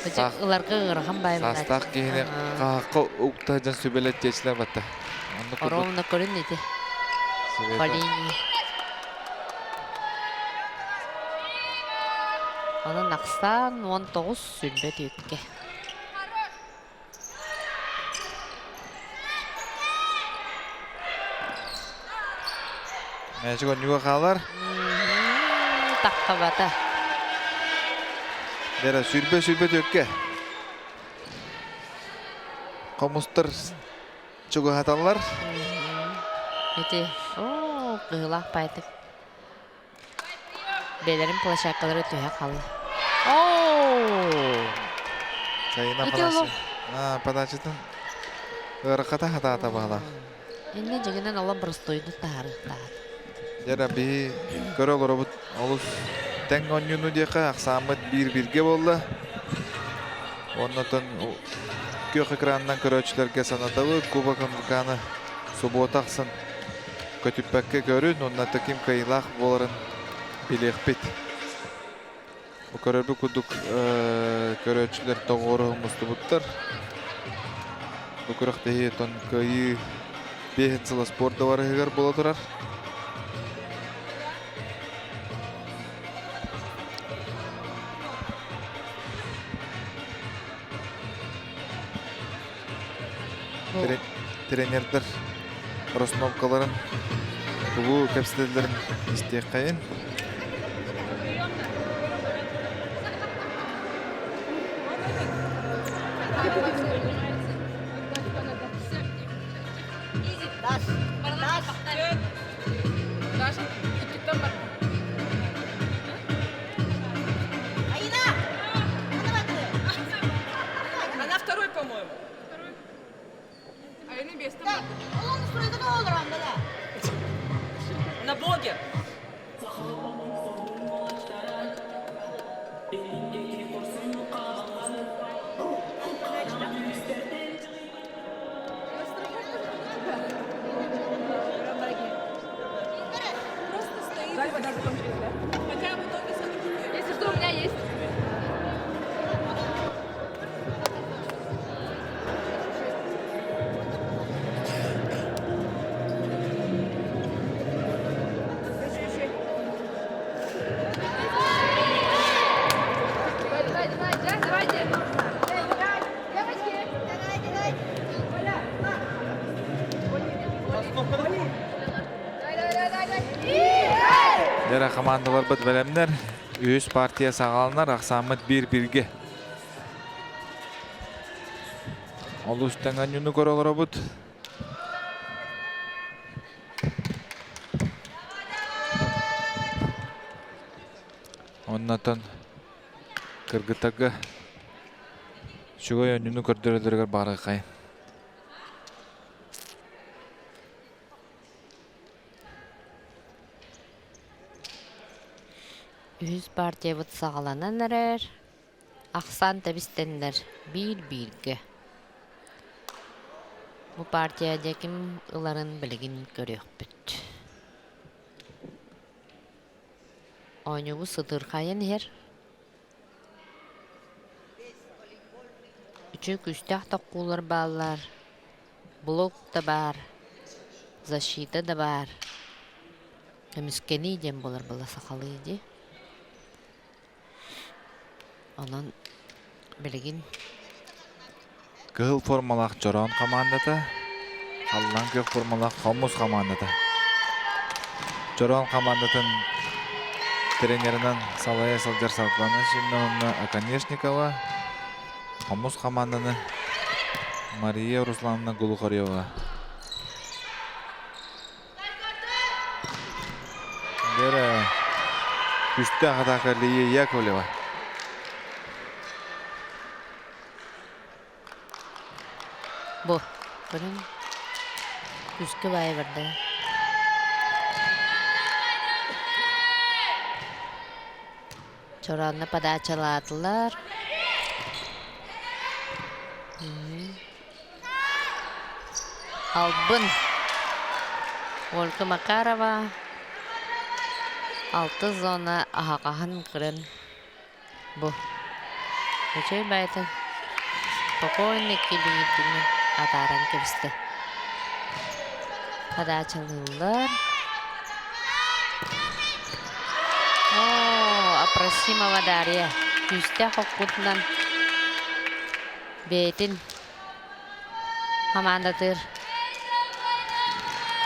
Bıcık ılarga ığırğan bayımlar. Sastaq kehine qaqqa uqtajan sübelet geçler batta. Оровно көрін еді. Sveta. Полини. Onun ақсан 19 сүлбе түйікке. Мәшік önüge қалар. Таққа бата. Dere sürbe tökke. Komustır çoğu hatalar. Еті. О, қығылақ байтып. Белерін площадкалары түйе қалы. О! Sayına Ити подача. олу. Подачадан ырқата хата бағала. Енді жігінен ола бұрыстойды тағары. Dere bir körü olurubut olus. Ten oyunu diyeka aksamıt bir-birge oldu. Ondan kök ekranından köröçlerge sanatavı Kuba Kanı subotaqsın kötüppekke görün. Ondan takim kayılaq boların bilekpit. Bu köröbü kuduk köröçler doğru mustu buttar. Bu körök dehi ton kayı behin sıla sporda var heger boladırar. Trenerler Rosnovkaların bu kapsitelerin isteyek kayın. Даша, иди там. Она второй, по-моему. А я на месте. На блоге. Если что, у меня есть. Dere komandalar bit velemler. Üç partiya sağalanlar aksamıt bir-birge. Oluştan anyunu koralara bit. Ondan kırgıtaga şuga yönünü kördürülürger barı kayın. Üz partiya bıt sağlanan erer. Ақсан табиstenler bir-birge. Bu partiyada kim ıların bilgin görüyor büt. Oyunu sıdır kayın her. Üçü küstah takkular bağlar. Blok da var. Защита da var. Temizkeni dem bolar bala sakalıydı. Onun bilgin Kıl formalaq Joron komandata. Қаллан kök formalaq Homuz komandata. Joron komandatın trenerinden Salaya Saljar Salklana, şimdi onunla Akaneshnikova. Homuz komandanı Mariya Ruslanna Gulukharyova. Dere üstte Hatakarliye Yakovleva. bu. Görün. Üskü bay vardı. Çoranla pada çaladılar. Албын. Ольга Макарова. 6 зона ахақахан кірін. Бұ. Өчей байтын. Спокойно келігітіні атаран кебісті. Подачалылар. Апрасимова Дарья. Күсті қоққытынан бейтін командатыр.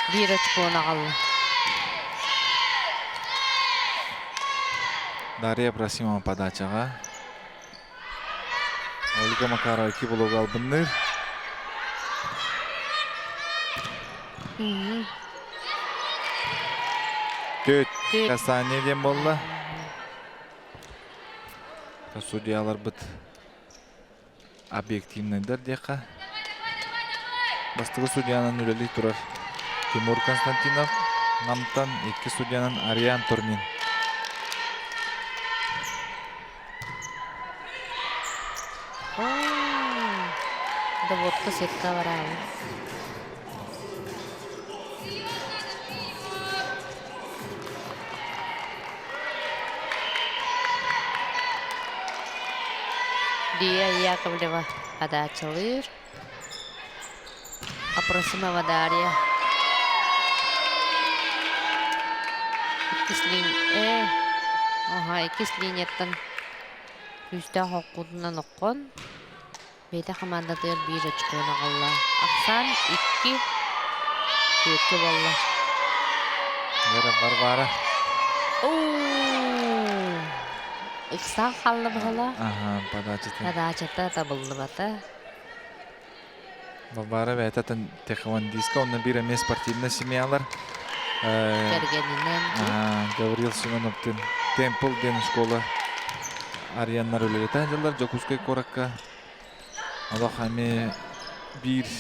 Bir очконы қалды. Дарья Прасимова подачаға. Ольга Макарова 2 блок албынныр. Төт касанеден болды. Судьялар бұд объективнайдар деқа. Бастығы судьянын үлелі тұрар. Тимур Константинов, намтан 2 судьянын Ариан Турнин. Доводка сетка варава. Дия Яковлева подачалыр. Апрасимова Дарья. Икис линияттан күсті хоққудынан оққан. Бейті командатыр 1 очконы қалла. Ақсан 2 көтті болла. Бәрі Барбара. Иксан қалды бұғала. Подачата табылды бата. Барбара бәйтатын теквандиска. Онна бір әмес спортивна семьялар. Кергенінен. Гаврил Семеновтың Темпл ден школа Арианнар өлелеті әжалар. Жокускай коракка. Аллах әме бір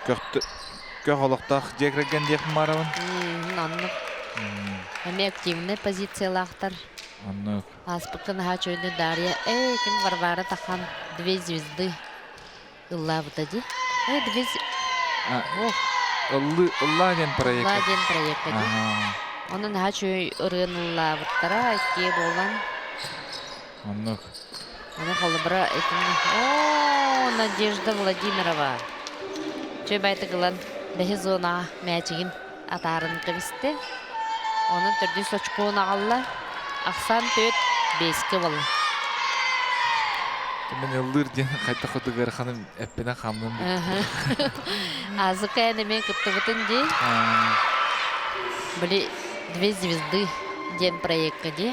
көк олықтақ жекірген дек маравын. Аннық. Әме активный позициялақтар. Аннық. Аспықын хачойды Дарья. Кім Варвара тақан 2 звезды. Илла бұтади. 2 Ладен проект. Ладен проект. Onun haçoy ırığınla бұттара әкке болан. Аннық. Оны қалыбыра әкімні. Надежда Владимирова. Чөй байты қылан бәхі зона мәчігін атарын қывісті. Оның түрді сочкуына қалла. Ақсан 4-5 болы. Мен ыллыр ден қайта құдығыр қаным әппені қамным. Азы қайны мен күтті бұтын де. Білі 2 звезды ден проектқа де.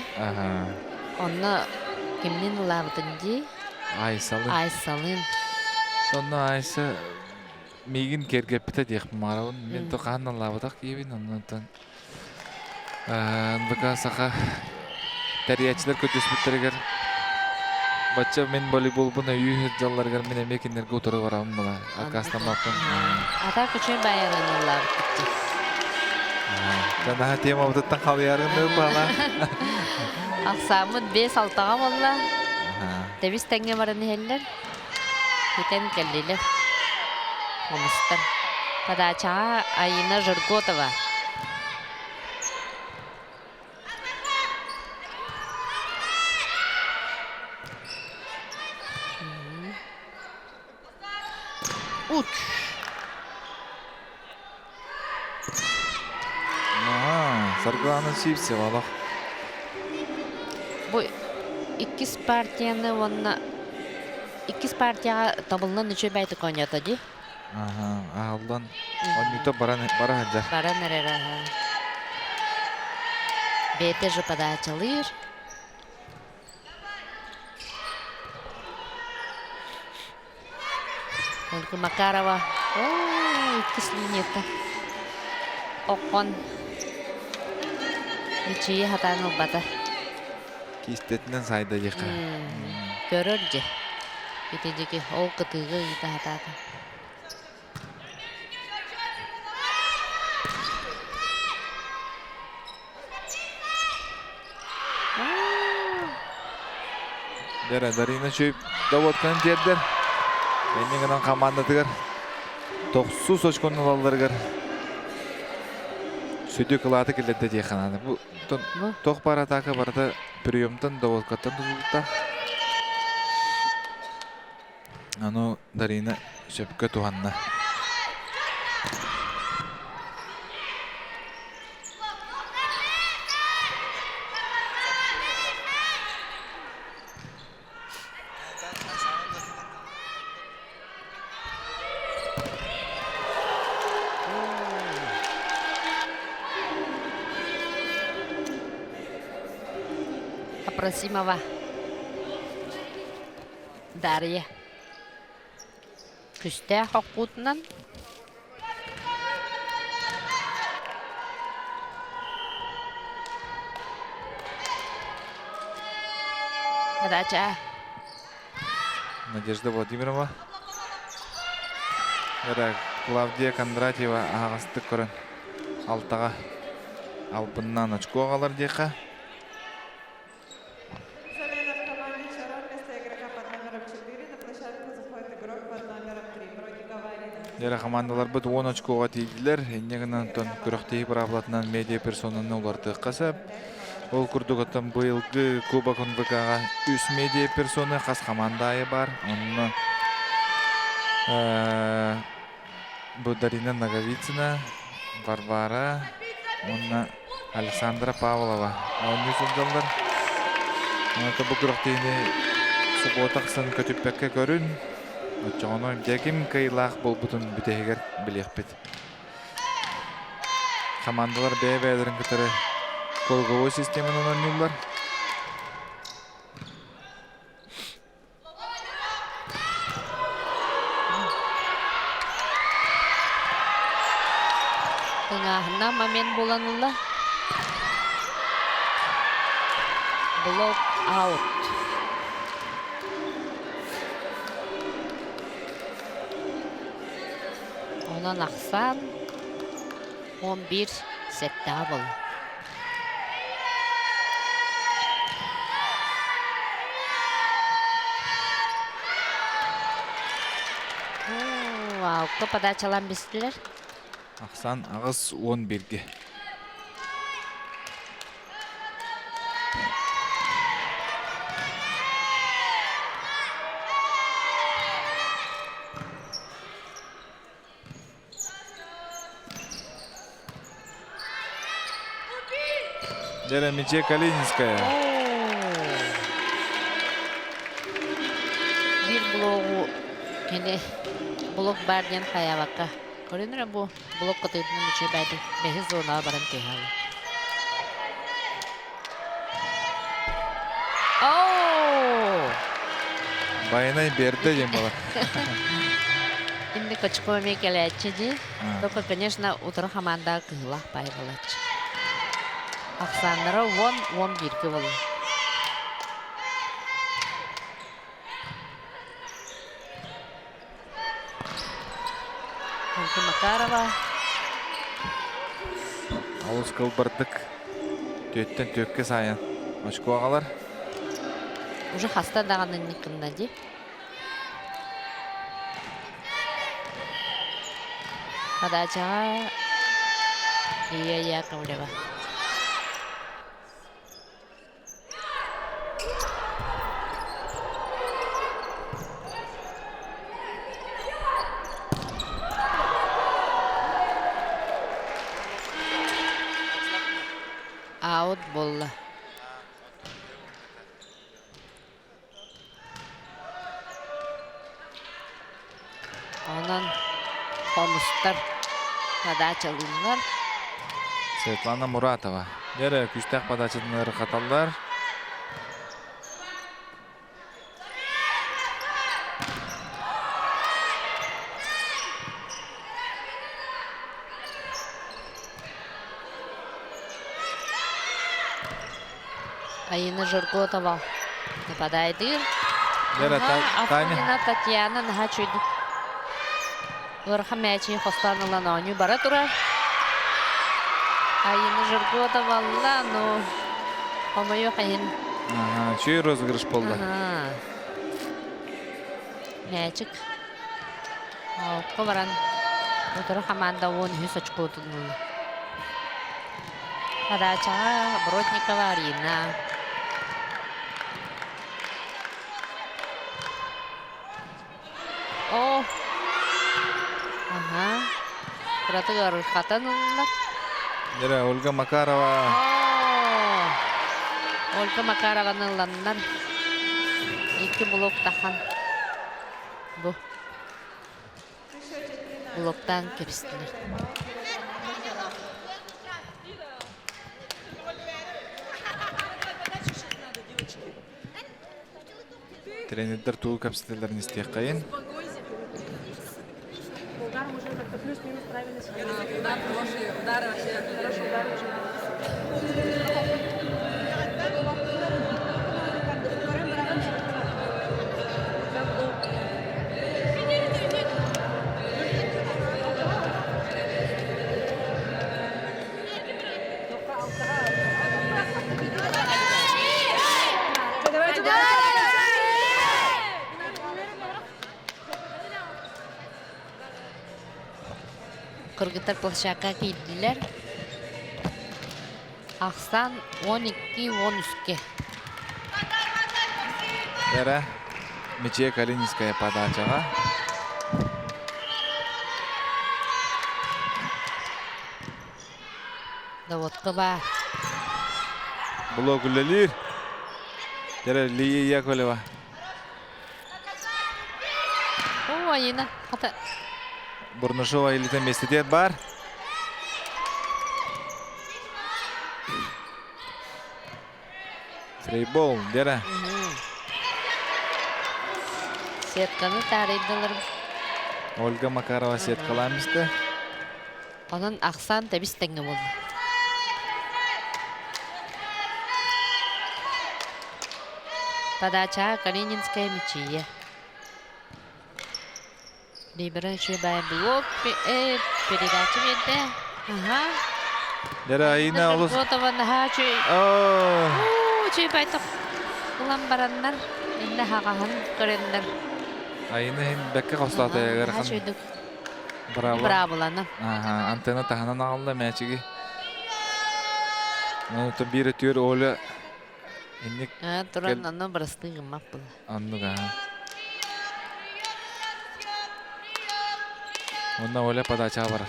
Оны кемнен ұлабытын де. Айсалын. Оны айсы мейгін кергепті дек марауын. Мен тұқанын ұлабытақ ебін. Оннан бұқа сақа тәриячілер көтес бұттырығыр. Бача мен волейбол бұна үйі жалларғар мен әмекендерге отыры барамын бұла. Акастамапын. Ата күшен байырын ұлабытты. Жаңағы тема бұтыттан қалы ярығын бала. Ақсамын 5-6-ға болла. Дәбіс тәңге барыны хәллер. Хитен кәллелер. Омыстар. Подачаға Айна Жырготова. Уч. Сарғанын сүйіпсе балақ. Бұл 2 партияны онына 2 партияға табылынан үші бәйті қойнята де? Ағылдан онныйта бара ғаджар. Бара нәрері. Бәйті жыпада ачалыр. Ольга Макарова. 2 линията. Оқон. Ичие хатаны ұлбата. Кистетінен сайда еқа. Көрір же. Кетедеке ол қытығы еті хататы. Дарина шөйіп давотканын жердер. Менен ғынан команда тұғыр. 9 очкон алаларгар. Сөйдө кылаты келетте дияханады. Бу тоқ бар атака барда приемтан доволкаттан тузулта. Ану Дарина сөпкө туанна. Абросимова. Дарья. Күстә хакутнан. Подача. Надежда Владимирова. Яра Клавдия Кондратьева ағасты көрін. Алтаға албыннан очко алар дейқа. Замена в команде «Шарон». Вместо игрока под номером 4 на площадку заходит игрок под номером 3. Бродникова Арина. Яра командалар бұд 10 очкоға тейділер. Енегінен тон күріқтейі правлатынан медиа персонаны оларды қасап. Ол күрдігіттен бұйылғы Куба Конвекаға үс медиа персоны қас командайы бар. Онны бұл Дарина Наговицина, Варвара, онна Александра Павлова. Онны сұлдалдар. Онны бұл күріқтейіне сұботақсын көтіппәкке көрін. Отчағыны дәкім кайлақ бұл бұтын бүтегер білек бет. Командалар бәй-бәйдерін күтірі колговой системаны ойнылар. Тыңағына момент боланыла. Блок аут. Онан ақсан 11 сетті бұл. Ауқы подачалан бестілер. Ақсан ағыз 11-ге. Мече Калининская. Bir bloğu kene blok bardiyan kayabakka. Көрінірі бұл блок қытыдының үші бәді бәхіз зонаға баран кейхалы. Ооо! Байынай берді дем бала. Инді көчкі өме келәтші де. Только, конечно, ұтыр хаманда кығылақ бай болатшы. Ақсандыры 10-11 болу. Макарова. Алыс кылбырдық. Төттен төкке сайын. Очко ағалар. Уже хаста дағанын никында де. Подачаға. Ия Ковлева. Аут болды. Онан қоныстар подачалынлар. Светлана Муратова. Дәрі күштәк подачалынлары қаталдар. Айына Жирготова нападает. Дәрі Афонина Татьяна наға чөйді. Орха мячи хостанылан ойны бара тұра. Айына Жирготова алла, но помойо қайын. Чөй розыгрыш болды. Мячик. Ауқы баран Утро команда 10 очко туднула. Подача Бродникова Арина. О! Ага. Кратыгар хатанылар. Дера Ольга Макарова. Ольга Макарованың ланнар. 2 блок тахан. Бу. Блоктан кепістілер. Тренерлер туу капситерлерин истек кайын. Удар хороший, удар вообще хороший удар. Кыргыттар площадка кийдилер. Аксан 12-13. Дера Мече Калининская подачага. Даводка бар. Блок үлелер. Дера Лия Яковлева. О, айына. Хата. Бурнушова илитен местетет бар. Фрейбол, Дера. Сетканы тарайдылар. Ольга Макарова сеткаламызды. Онын Аксан табис тәңі болды. Подача Калининская мячия. Либера Чебай блок. Передача ведде. Ага. Дера айына олыс. Готова наха чүй. Чебай тоқ. Улан бараннар. Инде хағахан көрендер. Айына хин бәкке қостаты егерхан. Чүйдік. Браво. Браволаны. Антенна таханан алды мәчіге. Нұты бірі түйір олы. Инник Туран аны бірісті ғымақ бұл. анныға. Онна олы подача барар.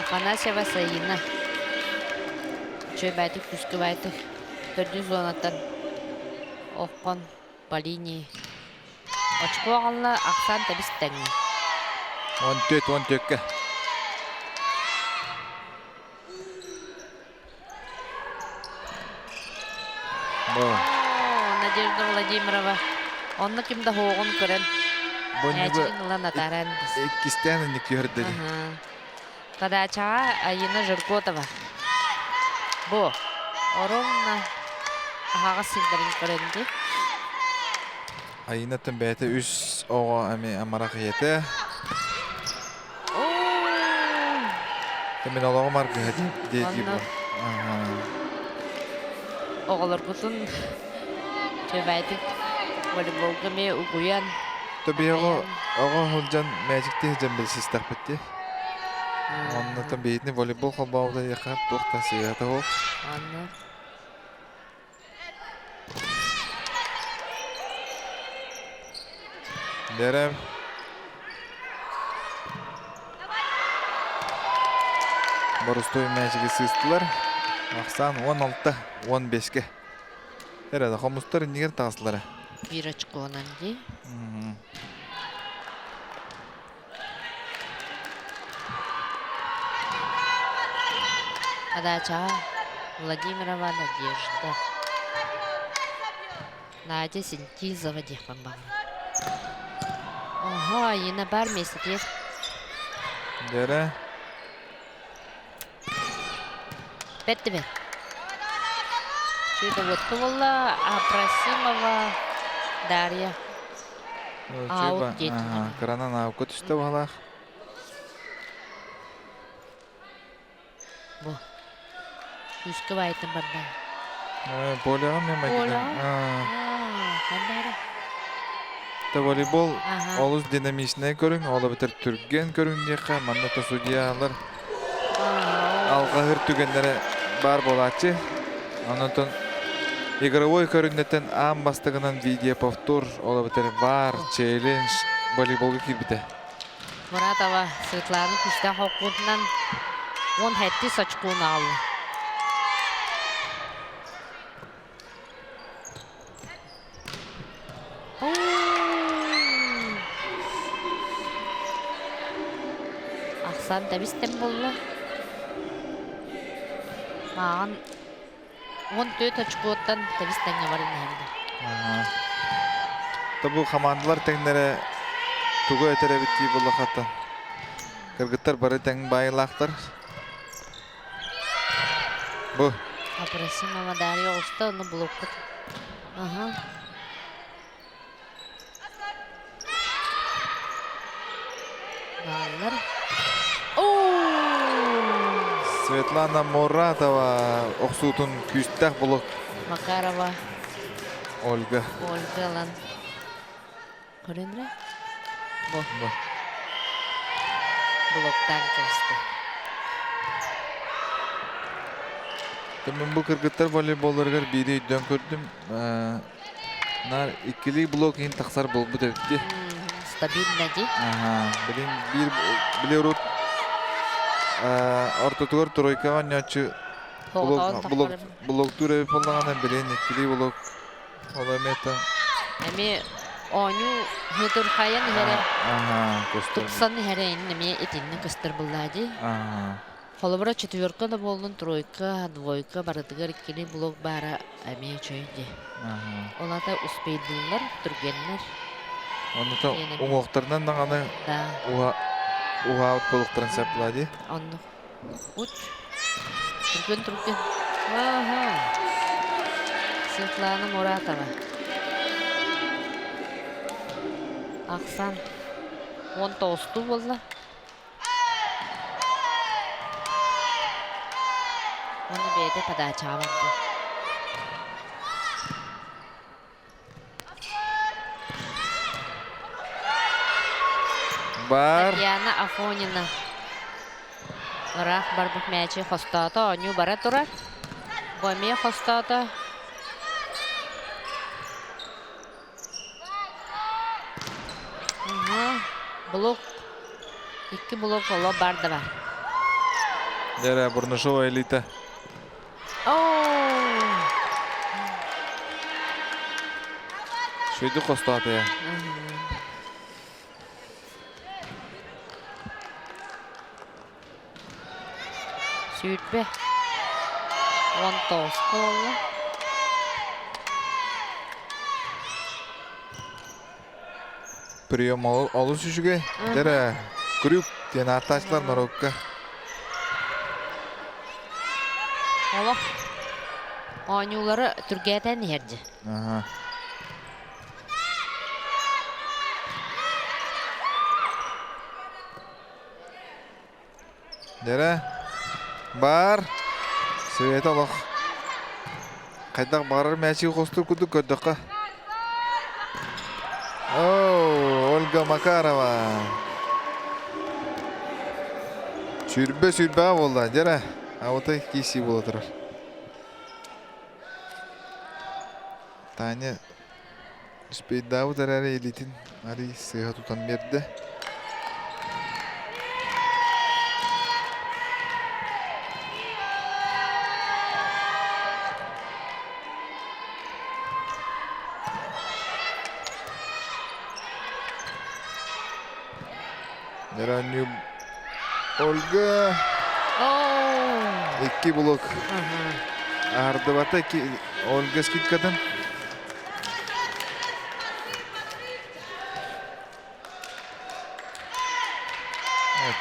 Афанасьева Саина. Чөй бәйтік, күскі бәйтік. Төрді зонаттан. Оққан по линии. Очко ағалла Аксан табис тәңі. 14-14-ке. Надежда Владимирова. Онны кімді хоғын көрін. Әчігін ұлан атаран. Кистяны не көрді. Подачаға Айына Жиркотова. Бу. Оромна ағаға синдарин көрінді. Айына тын бәйті үш оға әме амарақ еті. Темен олығы марғы дейді бұл. Оғылыр күтін төбәйтік волейболға ме ұғуян. Төбе оға ғылжан мәжікте жан білсіз тақпетті. Онны тын бейтіні волейбол қолбауды еқап тоқта сүйеті ол. Анны. Дәрем. Борыстой мәжігі сыстылар. Ақсан 16-15-ке. Әрәді қомыстар негер тағысылары. Bir açık olan değil. Подача Владимирова Надежда. Надя Синтизова Дихпанбага. Ага, yine бар месте. Дәрі. Бетті бет. Что-то вот Тула Абрасимова Дарья. Аут дейт. Кыранан аука түсті бағалақ. Бу. Үскө байтын банда. Полияға мен Поля. мәкеден. Кандара. Волейбол Ага. олыс динамичный көрің, олы бітір түрген көрің дейқа, манната судьялар алға ғыр түгендері бар болатшы. Онытын игровой көріннеттен ам бастығынан видео повтор, олы бітір бар, челлендж, волейболға келбіті. Muratova Svetlana күстә хоккуннан 17 сачкун алды. Аксан табистем болла. Маған 14 очкоттан табистенге бар инде. Бұл командалар тәңдері туғы өтері бітті бұл қаттан. Кыргыттар бары тәң байылақтар. Бұл. Апресима Дарья Олста оны блокты. Ага. Баллар. Светлана Муратова оқсутын күстәк блок. Макарова. Ольга. Ольгалан. Көрінді? Бұл. Блоктан кірісті. Мен бұл кыргыттар волейболларғар бири өйден көрдім. Нар иккили блок ең тақсар бол бұд өтті. Стабильно де. Біле ұрут ортотығыр тройкава нячы блок түрі болдағана білен иккили блок оламета. Әме оңу хытыр қайын хәрі. Тұқсан хәрі әме етінні кыстыр бұллады. Холобра четверка да болдун, тройка, двойка, барытыгар иккили блок бара әме чөйді. Олата успейдылар, түргенлер. Онда оңоқтарынан дағаны уғауыт болуқтарын сәпілады. Онды. Уч. Түрген. Светлана Муратова. Ақсан. 19 болды. Оны бейді подача аванды. Бар. Татьяна Афонина. Бірақ бар бұқ мәчі қостата, оңу бара тұрар. Боме қостата. Блок. 2 блок олы барды бар. Дәрі Бұрнышова элита. Шөйді қостаты. Сүйітпе. 19 қолы. Прием алу сүшіге. Дәрі күріп ден атташылар Марокко. Ола. Оңулары түргәтән ерді. Дәрі бар. Сөйет алақ. Қайдақ барыр мәчігі қостыр күді көдіққа. Ольга Макарова. Сүрбе болды. Дәрі. Ауытай кейсі болды тұрар. Таня Спейдау тәрәрі елетін әрі сыға тұтан берді. Дәрәню Ольга. 2 блок. Арды бата Ольга скидкадан.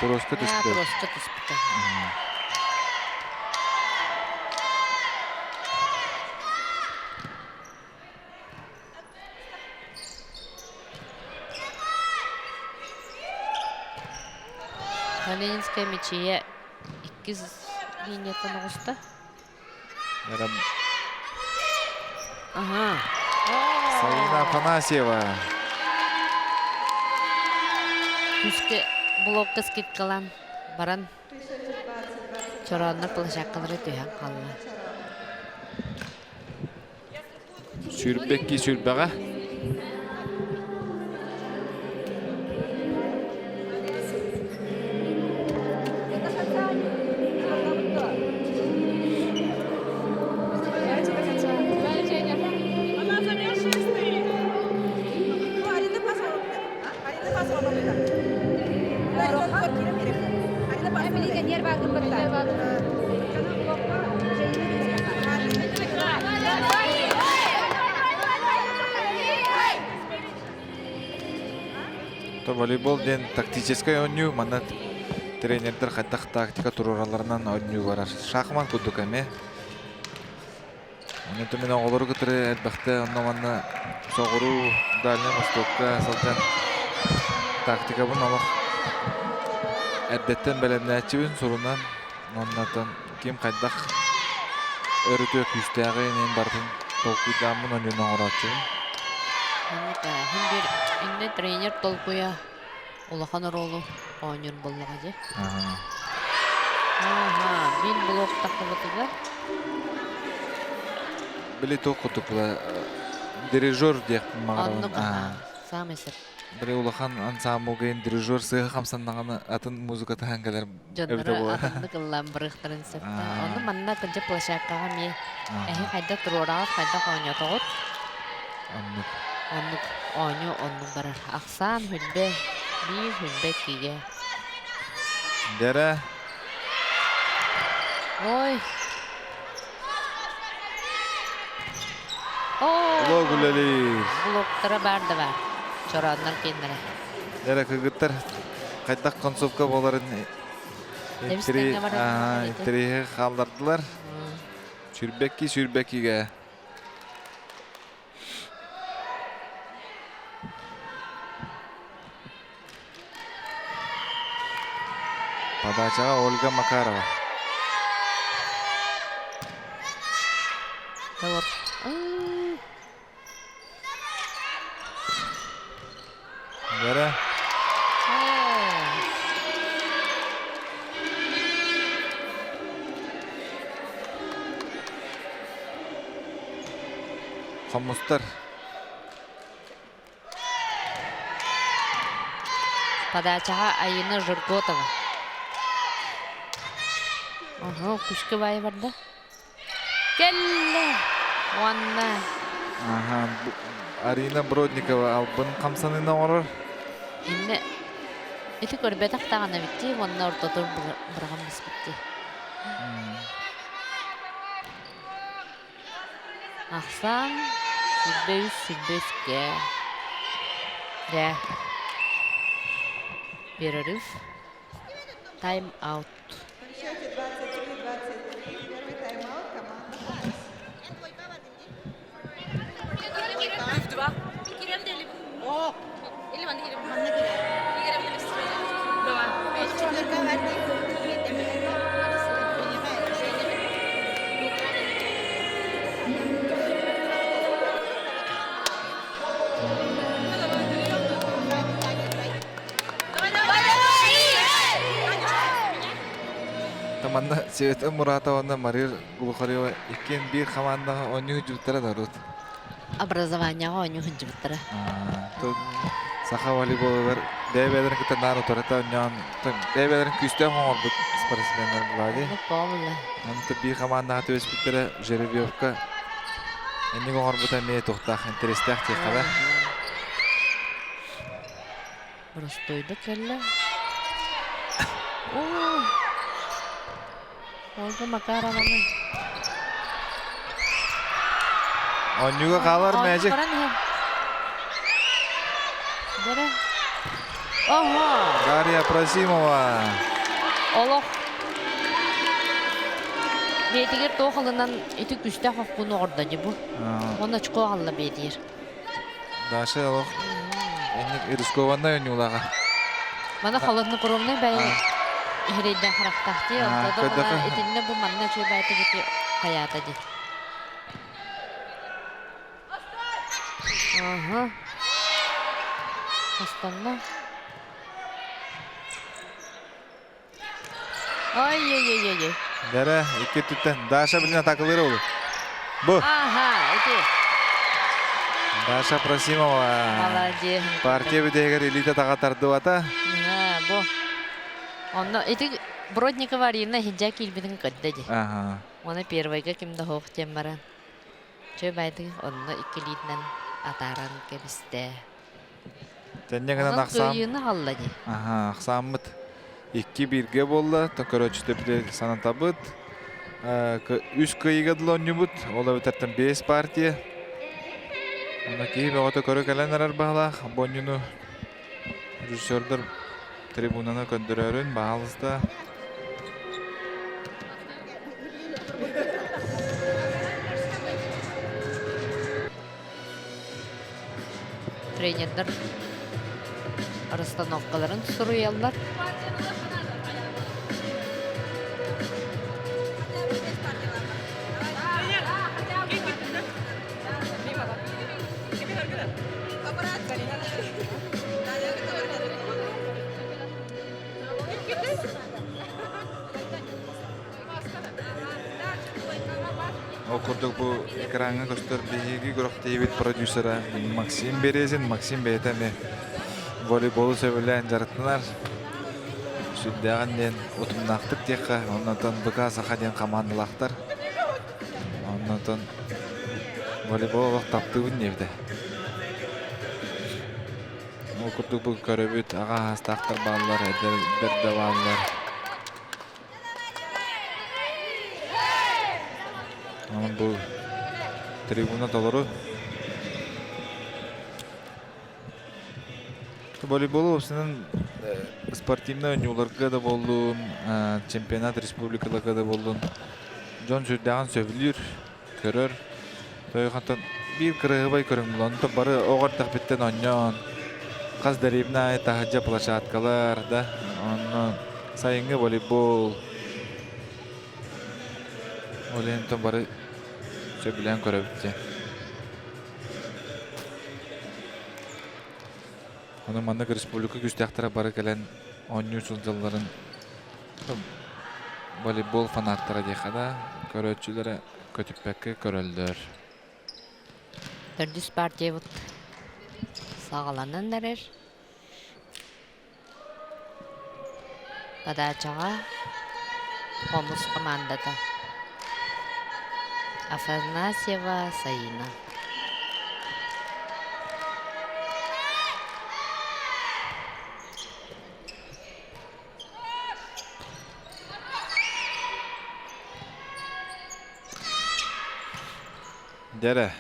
Просто түспі. Просто түспі. Ленинская мечея 2 линияттан оғыста. Ярам Ага. Савина Афанасьева. Күске блокка скидкалан баран. Чораннар площадкалары түйен қалла. Сүрбекки сүрбеға. То волейбол ден тактической ойну манат тренердер хаттах тактика турураларынан ойну барар. Шахмат кудук эме. Оны төмен оголор кытыры элбахте онно манна согуру Дальний Востокка салтан тактика бун алак. Әддеттен бәлемнәчибин сурунан оннатан ким кайдах өрүтө күстәгы нен бардын толкуйдамын ойнун оңорачыбын. Хиндер инде тренер толкуя улахан ролу ойнун боллага же. Бин блок такыбытыга. Били толкутукла дирижер деп Анны магара. сам эсеп. Били улахан ансамблген дирижер сыга камсандаганы атын музыка тахангалар Жоннора атынды кыллан бырыктарын септа. Оны манна кынжа площадкага ме. Эхи кайда турора, кайда ойнотогот. Оннук ойну оннук барар. Аксан хүлбе, би хүлбе киге. Дера Ой. Логулали. Блоктара барды бар. Чораннар кендере. Дера кыгыттар кайдак концовка боларын Дебистенге барар. интериге калдырдылар. Сүрбеккиге. Подачага Ольга Макарова. Вот. Дера Хамустар. Подачага айына Журготова. Ага, күшке бай барды. Келле! Уанна. Арина Бродникова албын камсанына орор. Инне эти көрбе тактагана битти, онна ортотор бұрған біз битти. Ақсан, сүрбе-сүрбеске. Де. Перерыв. Тайм-аут. В счете 23-23. Первый тайм-аут команда «Хамас». Таманда Света Муратовна, Мария Глухарева икен бир командаға ойны жүттері дарут. Образованияға ойны хүнжібіттірі. Тут саха волейболы бәйбәлерін кітарнар ұтарыта ойнан. Бәйбәлерін күстен қоңыр бұд спортсменлер бұлады. Помылы. Анты бир командаға төс біттірі жеребьевка. Энни қоңыр бұд әмей тоқтақ, интерестәк текала. Простойды кәлі. Ольга Макарованы. Ойнуға қалар мәжік. Дәрі. Ого! Дарья Просимова. Олық. Бетігер тоқылынан еті күшті қақпуны орда жебу. Оны чқо қалла бетігер. Дашы олық. Энник Ирискованна ойнуғаға. Мана қалатны құрымны бәйі. Heride xaraqtaqti, Ha, onda da köydeki. buna itinne bu manna çöbayta giti hayata di. Aha. Astanna. Ay. Dere, iki tütten. Daşa biline takılır olur. Bu. Aha, iti. Daşa Prasimova. Молодец. Partiya bideger elite taqatardı vata. Ha, bu. Onda iti Бродникова Арина хиджа килбидин каддади. Aha. Оны первойга кимда хоқ теммаран. Чөбайды онно иккилиднен атаран кебисте. Tenne gana Onun naqsam. köyüğünü halladı. Aha, aqsamıt. 2-1'ge bolla. Tököröçüte bile sanatabıt. 3 kıyıga dılonyubut. Ola biterten 5 partiya. Ona ki beğo tökörö kelenerer bağlaq. Bonyunu rejissördür tribunana köndürörün bağlızda. Тренерлер расстановкаларын суруялар. Okurduk bu ekrana gösterdiği Gürok TV prodüseri Maksim Berezin. Maksim Bey'den voleybolu sevilen jarattılar. Süddağın den otumnaqtık teka. Ondan bıka saha den komandalaqtar. Ondan voleybol vaqt taptığın nevde. Okurduk bu köröbüt ağa hastaqtar ballar, eder ballar. Ama bu tribuna doluru. Voleybol opsinin sportivna oyuncularga da boldun, çempionat respublikalarga da boldun. Jon sürdağın sövülür, körör. Toyğantan bir kırığı bay körün bulan, barı oğartaq bitten oynayan. Qaz deribna tahajja plaşatkalar da, onun sayınga voleybol. Olenton barı söbilen köröbütçe. Onun mandak respublika güçtəxtara barı gelen 13 yılların voleybol fanatlara dexada körötçülere kötüpbekке köröldür. Dördüz partiye bud. Sağlanan derer. Tadaçağa Komuz komandada. Афанасьева Саина. Dere.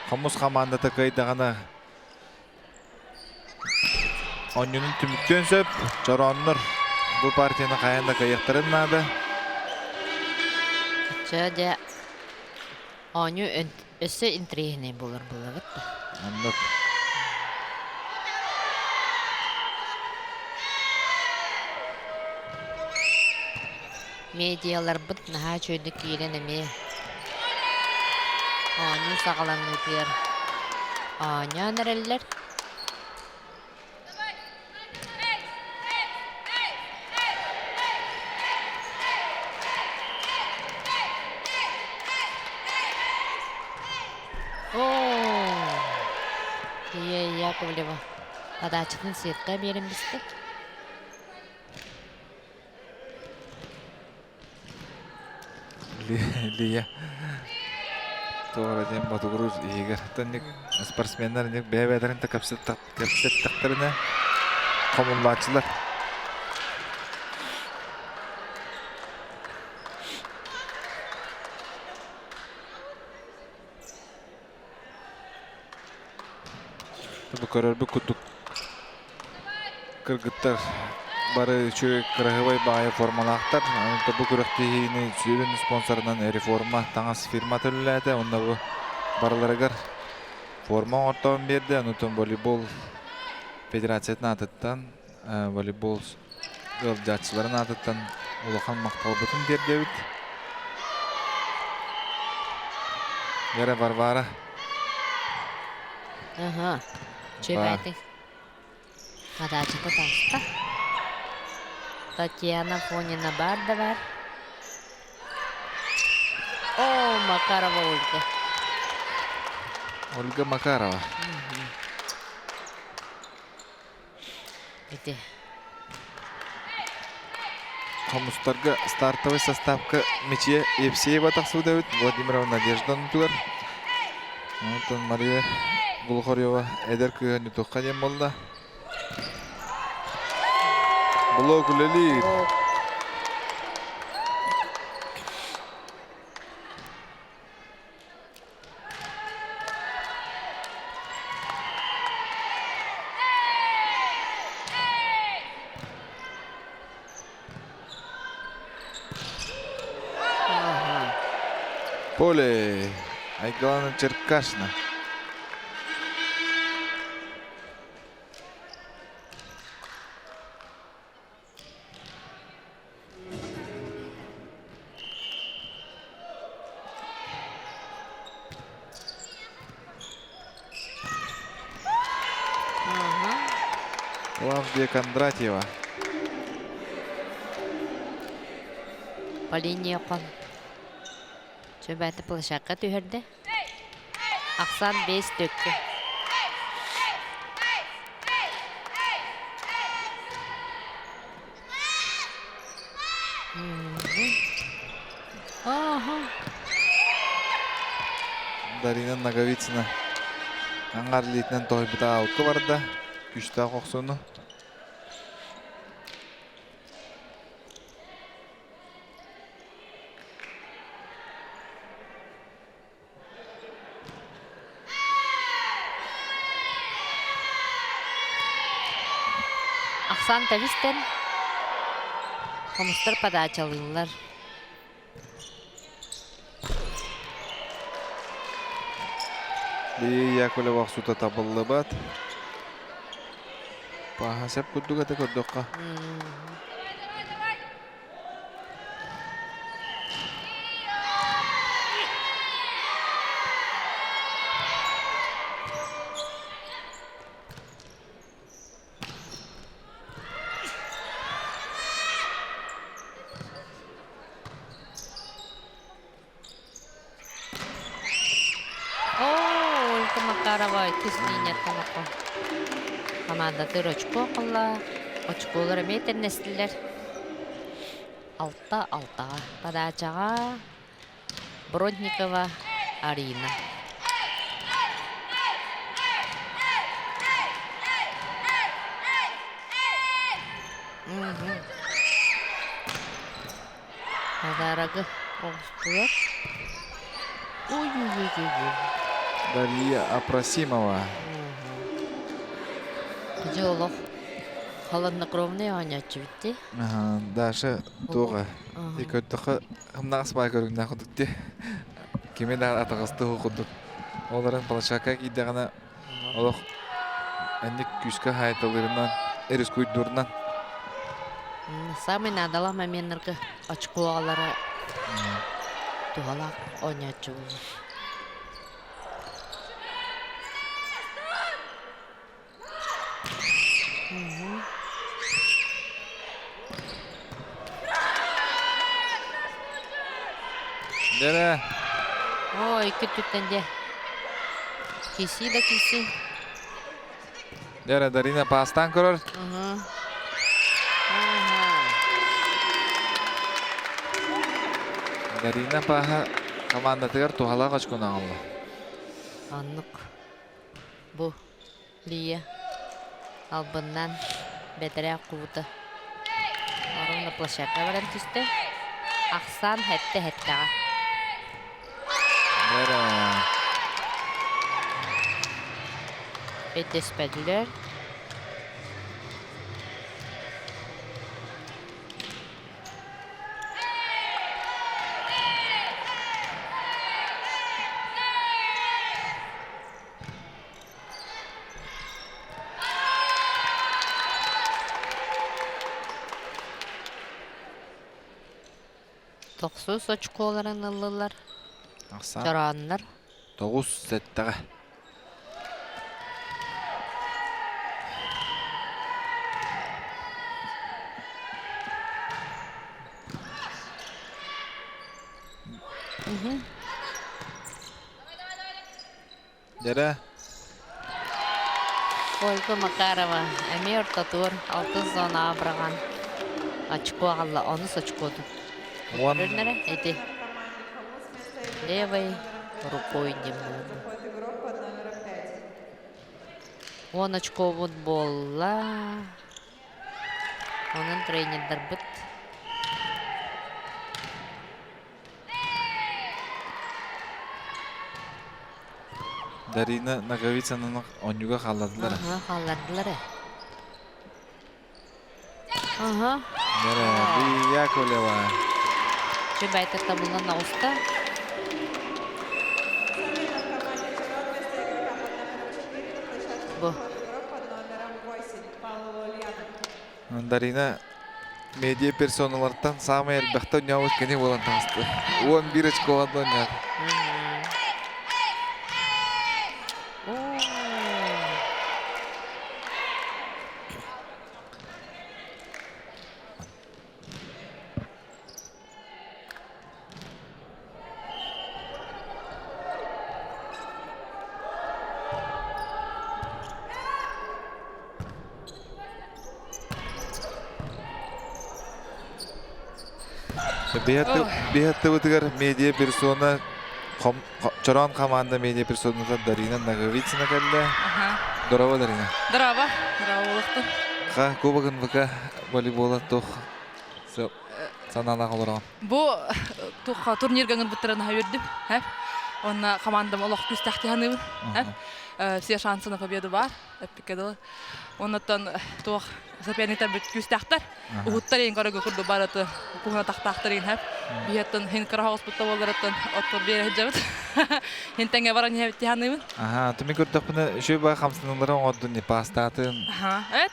Komuz komandada kaydağına Onyunun tümüktön söp, çoronlar bu partiyanın kayanda kayıqtırın nadı. Şöyle onu öse intrihine bulur bulavut da. Anlık. Medyalar bıt naha çöydük yelenemi. Onu sağlanlık yer. Onu nereller? Яковлева. Подачатын сетка берем бисті. Liya. Doğru diyeyim Batu Guruz iyiger. Tanık sportsmenler beyabeylerin de kapset takdirine komunlaçılar. Bu karar bu kutuk. Kırgıtlar barı şu kırıhıvay bağı formalaqtar. Onda bu kırıhtihini sürün sponsorundan reforma tangas firma türlülerdi. Onda bu barılarıgar forma ortağın berdi. Ondan voleybol Federasyonun atıttan voleybol ılcatçıların atıttan Ulakan Maktalbıtın derdebit. Yere Varvara. Ага. Чебайтик. Подача таста. Татьяна Фонина бар да бар. О, Макарова Ольга. Ольга Макарова. Ити. Комустарга стартовый составка Мече Евсеева тақсудавит. Владимировна Надежда Нутугар. Антон Мария Гулхорева Эдер Күйені тоққа дем болды. Блок үлелер. Поле. Айгалана Черкашна. Клавдия Кондратьева. По линии кон. Чөбәті площадка түйірді. Ақсан 5 төккі. Дарина Наговицина. Аңғар лейтінен тойбыта алқы барды. Күшті қоқсуыны. Ақсан тәвістен қомыстыр подачалылар. Лия Яковлева сута табылы бат. Пахасеп күрдік әті көрдіққа. Макарова кисниня тамако. Команда очко кылла. Очколар метр нестилер. Алта. Подачага Бродникова Арина. Адарагы оғыстылар. Ой. Дарья Апрасимова. Жолох. Холоднокровный анячы битти. Даша тоға. Екөттіқі қымнағыс бай көріңден құдықте. Кемен атағысты құдық. Оларын площадка кейді ғана олық әнік күшкі хайытылырынан, әріс көйдұрынан. Самый надала моменттарға очкоғалары туғалақ анячы болды. Дәрі. Ой, екі түттенде. Киси. Дәрі Дарина пастан көрір. Дарина паға командатығар туғалақ очкон аңылы. Аннық. Бұ Лия. Албыннан бәтірі құвыты. Арында площадка баран түсті. Ақсан хәтті-хәттіға. Дәрі. Бәттеспәділер. Toqsus очколарын ыллылар. Ақса Жараннар. 9 сеттігі. Дәрі. Ольга Макарова. Әме ортатур. 6 зона абраған. Очко ағалла. 10 очкоду. Көрінері? Әйті. Левой рукой немного. Заходит игрок под номером 5. 10 очко футболла. Onun тренердер бит. Дарина Наговицаның онюға қаладылар. Қалардылар. Ага. Дәрі, бия көлева. Че бәйті табылған ауыста. Бұ. Игрок под номером 8. Павлова Ульяна. Дарина медиа персоналардан самый әлбәқті ойнауыз кені болан таңысты. 11 очко алды ойнады. Бейатты бұтығар медиа персона Чорон команда медиа персонада Дарина Наговицина кәлі. Дорова, Дарина. Здорово. Здорово болықты. Қа көбігін бұқа волейбола тоқ саналақ олырған. Бұл турниргаңын бұттырын өйірдім. Онна командам олық күстәқті ханыбын. Все шансы на победу бар. Оннаттан тоқ соперниктер бит күстәқтер. Уғыттар ең қарығы күрді бараты. Күңі тақтақтар ең. Бейеттен хен қарағыз бұтта болараттан оттыр бері жабыт. Хен тәңе баран ебетті ханыбын. Түмі көрдік бұны үші ба қамсыныларын оғырдың не пастатын.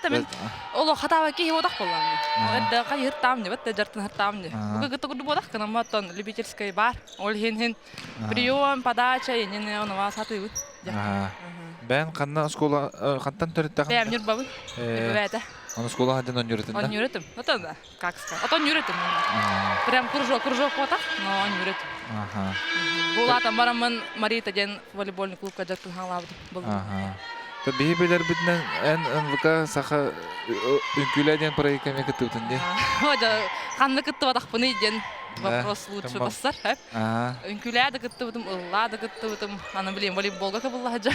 Мен олы қатаға кейі одақ болғанды. Әдді қай ғырттамын, бәтті жартын ғырттамын. Бұғы ғытты күрді болдақ қанаматтан любительскай бар. Ол хен прием, подача, енен онова саты бұд. Бән қанна школа, қантан төреттіғын? Бәм жүр бабы. Бәді. Оны школа қандан он жүретін да? Он жүретім. Отан да, как сказать. Отан жүретім. Прям кружок болдақ, но он жүретім. Бұл атам барамын Марита ден волейбольный клубқа жақтың халабды. Бейбелер бітінен ән НВК сақа үнкіләден проекаме күтті өтінде? Ода, қанны күтті бадақ бұны ден вопрос лучше бастар. Үнкіләді күтті бұтым, ұллады күтті бұтым. Аны білейм, волейболға кабылла жа.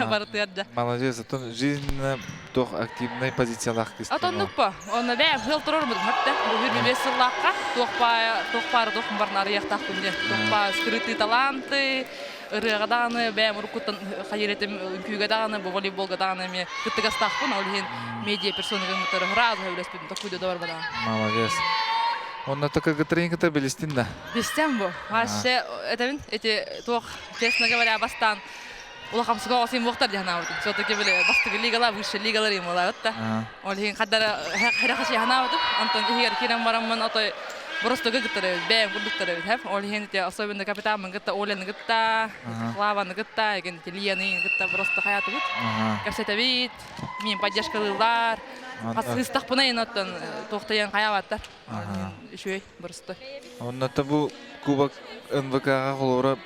Барыты әрді. Молодец, атын жизненно тоқ активный позициялақ кесті. Атын нүкпа, оны бәм хыл тұрыр бұдым. Хәтті, бұл 25 сыллаққа тоқпары тоқым барын ары яқтақ күнде. Тоқпа скрытый таланты, ырығаданы, бәм ұрқыттан қайыретім үнкүйгаданы, бұл волейболгаданы ме күттігастақпын, ол ең медиа персонығын мұттары ғыразы өйлеспедім, тоқуйды дауыр баданы. Молодец. Онна только тренинг-то белестин, да? Бестен бұл. Вообще, это тоқ, честно говоря, бастан улахам суға осыйым боқтар жағына өтім. Все-таки біле, бастығы лигалар, выше лигалар ем олай өтті. Ол ең қаддары хайрақашы жағына өтім. Антон егер керем барамын, отой просто гыттары, бәм күрдіктары өтіп. Ол ең особенно капитанмын гытта, Олен гытта, Клаваны гытта, еген Лияны гытта просто хаяты бұд. Кәпсеті бейт, мен поддержкалылар. Қасығыстақ бұна ең оттан тоқтайын қаяваттар. Үшөй, бұрысты. Оннаты бұл Кубок НВК-ға қолуыра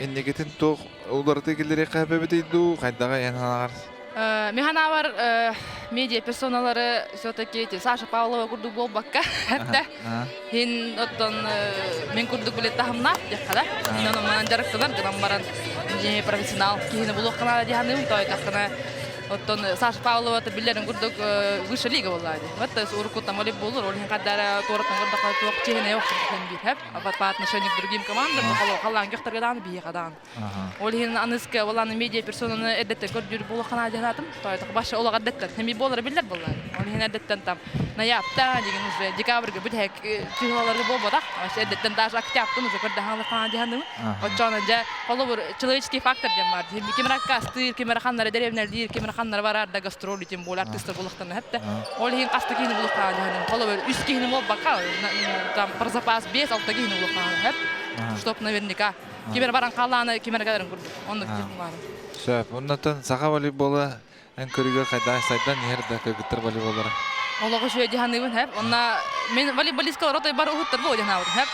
еннегетін тоқ оларды келдері қайпа бітейді, қайдағы енағар? Механа бар медиа персоналары все-таки Саша Павлова күрдік бол баққа. Әпті, хен оттан мен күрдік білет тағымнар, жаққада. Мен оның манан жарықтылар, ғынан баран профессионал. Кейіні бұл оққанада дегенім, той таққына оттан Саша Павлова білерін күрдік выше лига болады. Вот уркуттан волейбол болыр, олың қаддары торытын күрдіқ тоқ чехіне оқтын бір. По отношению к другим командам, қалан кеқтіргеданы бейеқадан. Олың анысқа оланы медиа персонаны әдетті көрдір болу қана дегенатым. Тойтық башы олаға әдеттен. Хеми болары білдер болады. Олың әдеттен там ноябрьта деген уже декабрьге бүдәк чығылаларды бол бодақ. Әдеттен даже октябрьтын уже көрді хаңлы қана дегенім. Отчаны жа қолы бір человеческий фактор дем бар. Кемераққа стыр, кемерақанлары деревнер дейір, кемерақанлары ханнар барар да гастроль итин бул артистер булактан хәтта. Ол хин касты кини булактан хәтта. Коло бер үс кини мол бака. Там про запас 5-6 кини булактан хәтта. Чтоб наверняка кибер баран каланы кибер гадарын күрдүк. Онда ким бар. Сөп, оннан саха волейболы эн көрүгө кайда сайдан нерде кыгыттыр волейболлар. Олого шөй диханыбын хәп. Онна мен волейболисткалар отой бар ухуттар бу жанавыр хәп.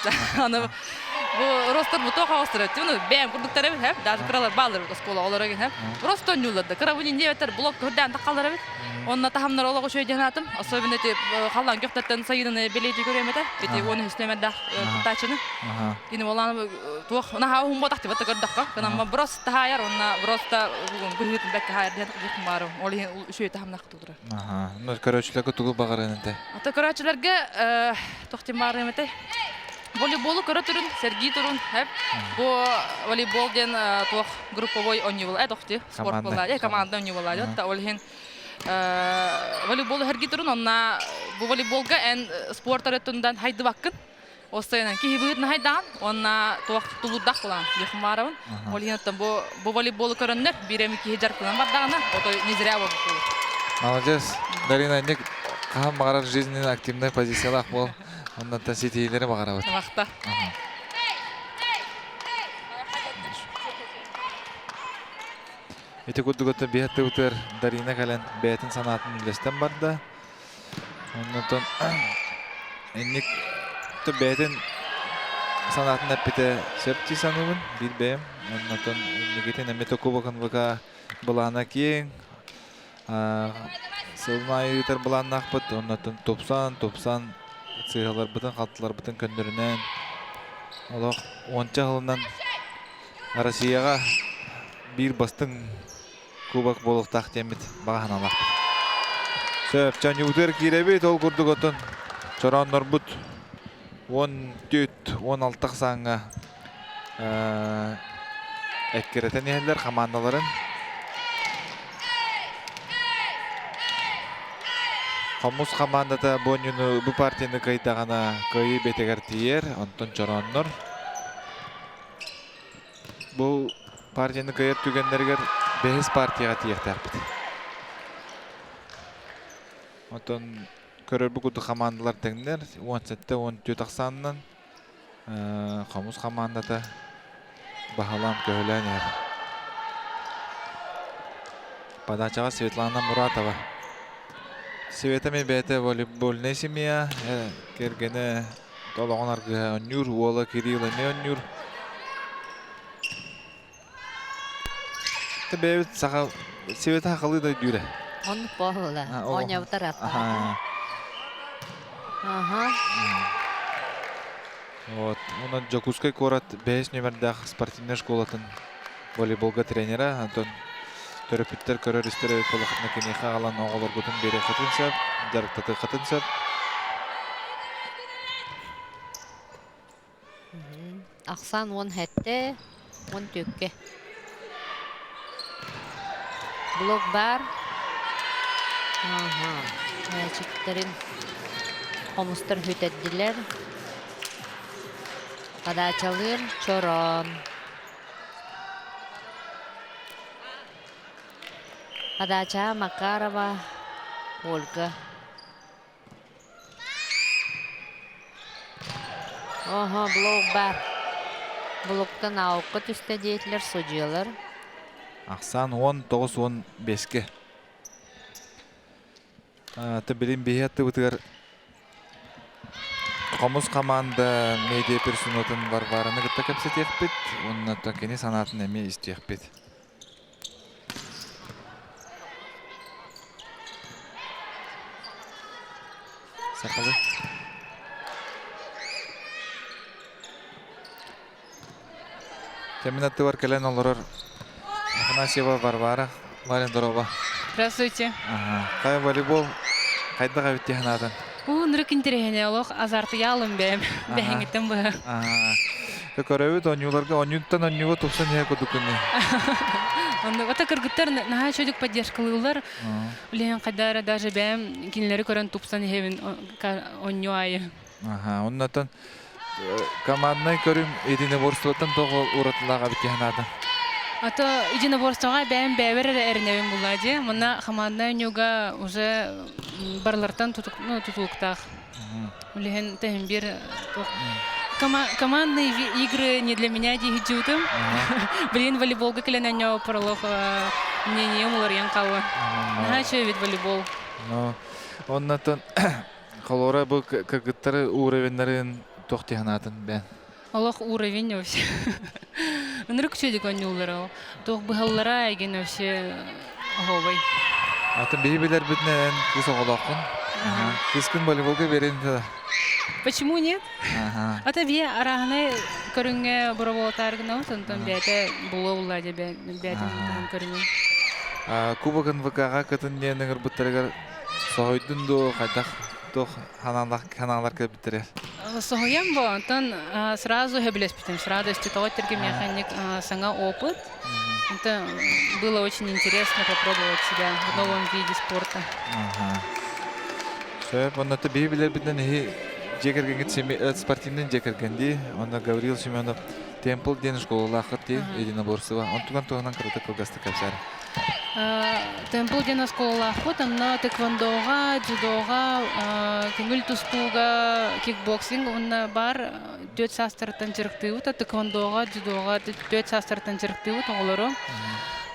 Аны бу ростер бу тока остырат. Уну бәм күрдүктөр хәп. Даже кралар балдар школа олар ген хәп. Просто нюллады. Карабунин дебеттер блок көрдән такалар бит. Онна тахамнар олого шөй диханатым. Особенно те халлан көктөттөн сайыны белети көрөмөтө. Эти оны истемедә тачыны. Ини боланы тух. Она ха хум батакты бат көрдөккө. Кана просто хаяр, онна просто бүгүт бек хаяр деп бару. Оли шөй тахамнак тудура. Ну көрөчлөргө тугу багарынды. Ата көрөчлөргө тохтимар эмете. Волейболу көрө турун, Сергей турун, хеп. Бу волейболден тох групповой оннивол, тохти спорт болду, команда оннивол болду. Та олхен волейболу Сергей турун, онна бу волейболга эн спорттарытындан хайды баккын. Остайнан кийбыт хайдан, онна тох тулудак булан, дихмарабын. Олхен бу волейболу көрөннөр, биреми кийжар кылан бардагына, ото не зря болду. Молодец. Дарина, ник кам багарар жизненный активный позициялах бол. Ондан та сетейлери багарабыт. Вакта. Эти кудугота бехте утер Дарина кален бетин санатын билестен барда. Ондан энник то бетин санатын апите септи саныбын билбем. Ондан никетен эмето кубокын вка булана кийин. Сылмай утер булана акпыт. Ондан топсан сыйгалар бутын калтылар бутын көндөрүнөн. Олох 10 жылынан Россияга бир бастың кубок болуктак темит баганалак. Сөп жаны утер киребит ол курдуготун. Чороннор бут 14-16 санга эккеретен ерлер командаларын Комус командада бонюну бу партияны кайдагана кайы бетегер тиер, Антон Чороннор. Бу партияны кайыр түгендергер 5 партияга тиектер. Антон көрөр бу куду командалар теңдер 17-14 аксанынан Комус командада бахалам көйлөнөр. Подачага Светлана Муратова. Света мен бәте волейбольная семья, кергене толоғанарғы оннюр, Уола Кирилла не оннюр. Бәйбіт сақа Света хақылы да дүрі. Он поғыла, он яутар аппарат. Вот, онан Джокускай корат 5 номердах спортивная школатын волейболга тренера Антон Төрөпүттер көрөр истер полохотна кенеха алан оголор гутун бере хатынсап, жарыктаты хатынсап. Аксан он хәтте, он төкке. Блок бар. Мәчиктерин комустар хөтәддиләр. Подачалыр Чорон. Подача Макарова, Ольга. Блок бар. Блоктан ауқы түсті дейтлер судьялар. Аксан 10-9-15-ке. Білім бейетті бұтығар Комус команда медиа персонатын бар-барыны күтті көпсет екпет. Онына кені санатын әме істеқпет. Сақалы. Теминатты бар кәлен олырыр. Афанасьева Варвара Валендорова. Здравствуйте. Қай волейбол? Қайда қабетте ханатын? Нұрық интерегене олық азарты ялым бәм. Бәңгеттен бұға. Көрәуіт онюларға, онюттан онюға топсан не көдікіні? Ота кыргыттар наха чөдік поддержкалылар. Үлеген қайдары даже бәм кенелері көрін топсан хевін оню айы. Оннатан командный көрім едіне борсылаттан тоғы ұратылаға бітті ханатын. Ата единоборствоға бәйін бәйбір әрінәуін бұлады. Мұна команда өнеуға уже барлартан тұтылықтақ. Улеген тәхін бір... Командные игры не для меня дигидютым. Блин, волейболга кленаньо пролог мнение муларьян калла. Нахачу вид волейбол. Оннатын холора бу кыргыттары уровеньнарын тохтиханатын бен. Аллах уровень вообще. Нырык чудик он юллара. Тох быгаллара айген вообще говай. Атын бейбелер бүтнен кыз оголокун. Кызкын волейболга берен. Почему нет? А тебе арахны көрүнгө буроболотаргына сонтон бете було деп бете көрүнгө. Кубогын ВКга кытын ненер буттаргар сойдун до кайдак тох ханалар кеп биттерер. Сохоям бо антон сразу хеблес битем, сразу ститотерге механик сanga опыт. Это было очень интересно попробовать себя в новом виде спорта. Все, он это бейбелер бүтнен Жекерген спортивный жекергенди, он говорил Семенов, темпл день школы лахати, единоборство. Он туган туганан крутый колгасты капсар. Темпл день школы лахот, на тэквондога, дзюдога, кемил тустуга, кикбоксинг, он бар 4 састартан жирктыйут, тэквондога, дзюдога 4 састартан жирктыйут, оңолору.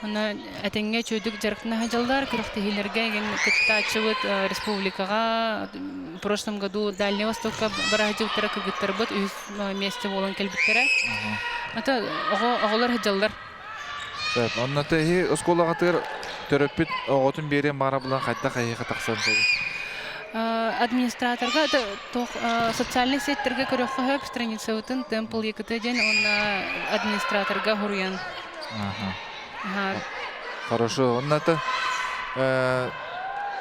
Она этенге чөйдүк жарктына хаҗалдар кырыкты хилерге ген кыттачыбыт республикага в прошлом году Дальний Востокка баражыктара кыгыттарбыт үз месте болон келбиттере. Ата оголар хаҗалдар. Evet, onunla tehi oskolaga töröpüt oğutun berен бара булан кайта кайга таксан. Администраторга социальный сеттерге көрөккө хөп страница утун темпл екыты ден он администраторга хуруян. Хорошо, онната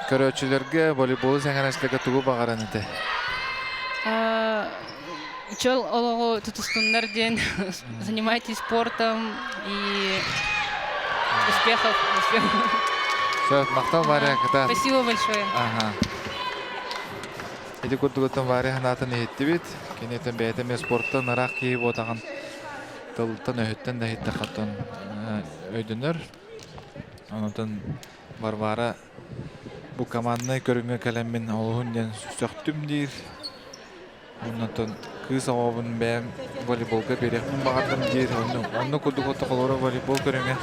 көрөчүлөргө волейбол саңарачлыгы тугу багаран эте. Чол олого тутустундар ден занимайтесь спортом и успехов. Все, мактал баря ката. Спасибо большое. Эти курдугутан баря ханатын еттибит. Кенетен бәйтеме спорттан нарак кийип отаган. Тылтан өйттен да хитте хаттан өйдөнөр. Онотон барбара бу команданы көрүнгө келемин олугун ден сөктүм дейр. Онотон кыз авабын бәм волейболга берекмин багардым дейр. Онно курдугутта колора волейбол көрүнгө.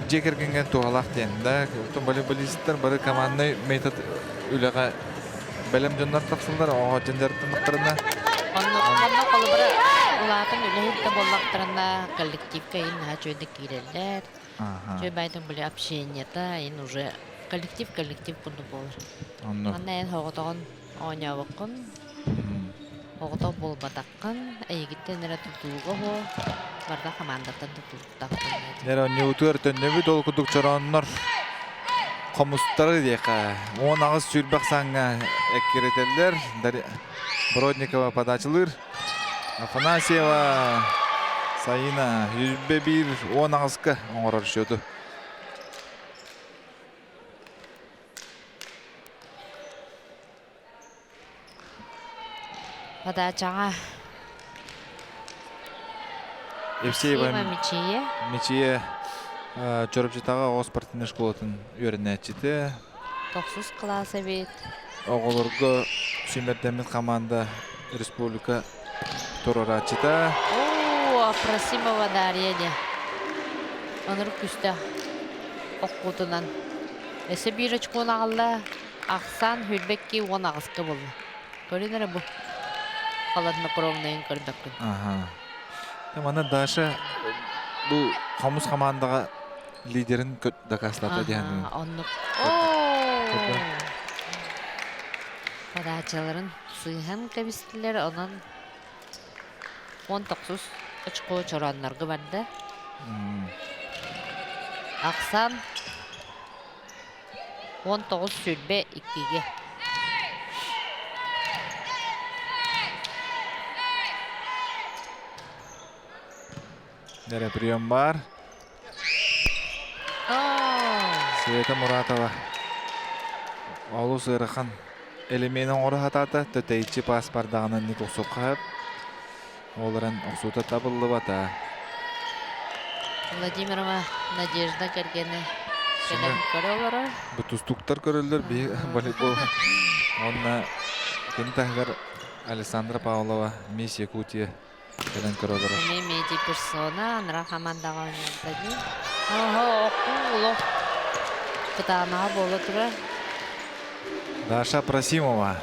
Жекергенге туалак ден да. Волейболисттер бары команданы метод үлеге белем жондар тапсылдар, ого жендердин мактарына. Онно колбара улатын үлехитте боллактарына коллектив кайын хачөйдө кирелер. Чөй байтын биле общениета, ин уже коллектив кунду болор. Анна эн хоготогон оñabыккын. Хогото болбатаккын, эйгиттен эре тутууга хо, барда командаттан тутууктаккын. Нера ньютер төннөбү долкудук чороннор. Комустары дека. Он агыс сүрбак саңга эккеретелер. Бродникова подачылыр. Афанасьева Саина Юзбебир 10 агыска оңорор шөтү. Подачага. Евсеева Мичие. Чорупчитага о спортивный школатын үйрөнөчүтө. 9 классы бит. Оголорго Симертемит команда республика турарачыта. Просимова Дарья. Онур күстө окутунан. Эсе бир очкон алла Аксан Хүлбекки 10 агыска болду. Көрүнөр бу. Холоднокровный көрдөкүн. Мана Даша бу комуз командага лидерин докастата дегени. Подачаларын сыйхан кабистилер, онан 19 очко чораннарга барды. Аксан 19 сүлбе 2-ге. Нера прием бар. Света Муратова. Алу сырахан. Элеменин оры хатата төтейчи пас бардағынан ник оқсуп қап. Оларын оқсута табылы бата. Владимирова Надежда кергені келем көрөлөрө. Бутустуктар көрөлдөр волейбол. Онна кентагар Александра Павлова, Мисс Якутия келен көрөлдөр. Меди персона, анра командаға ойнайды. Ого, окуло. Кытанаға болы тұра. Даша Просимова.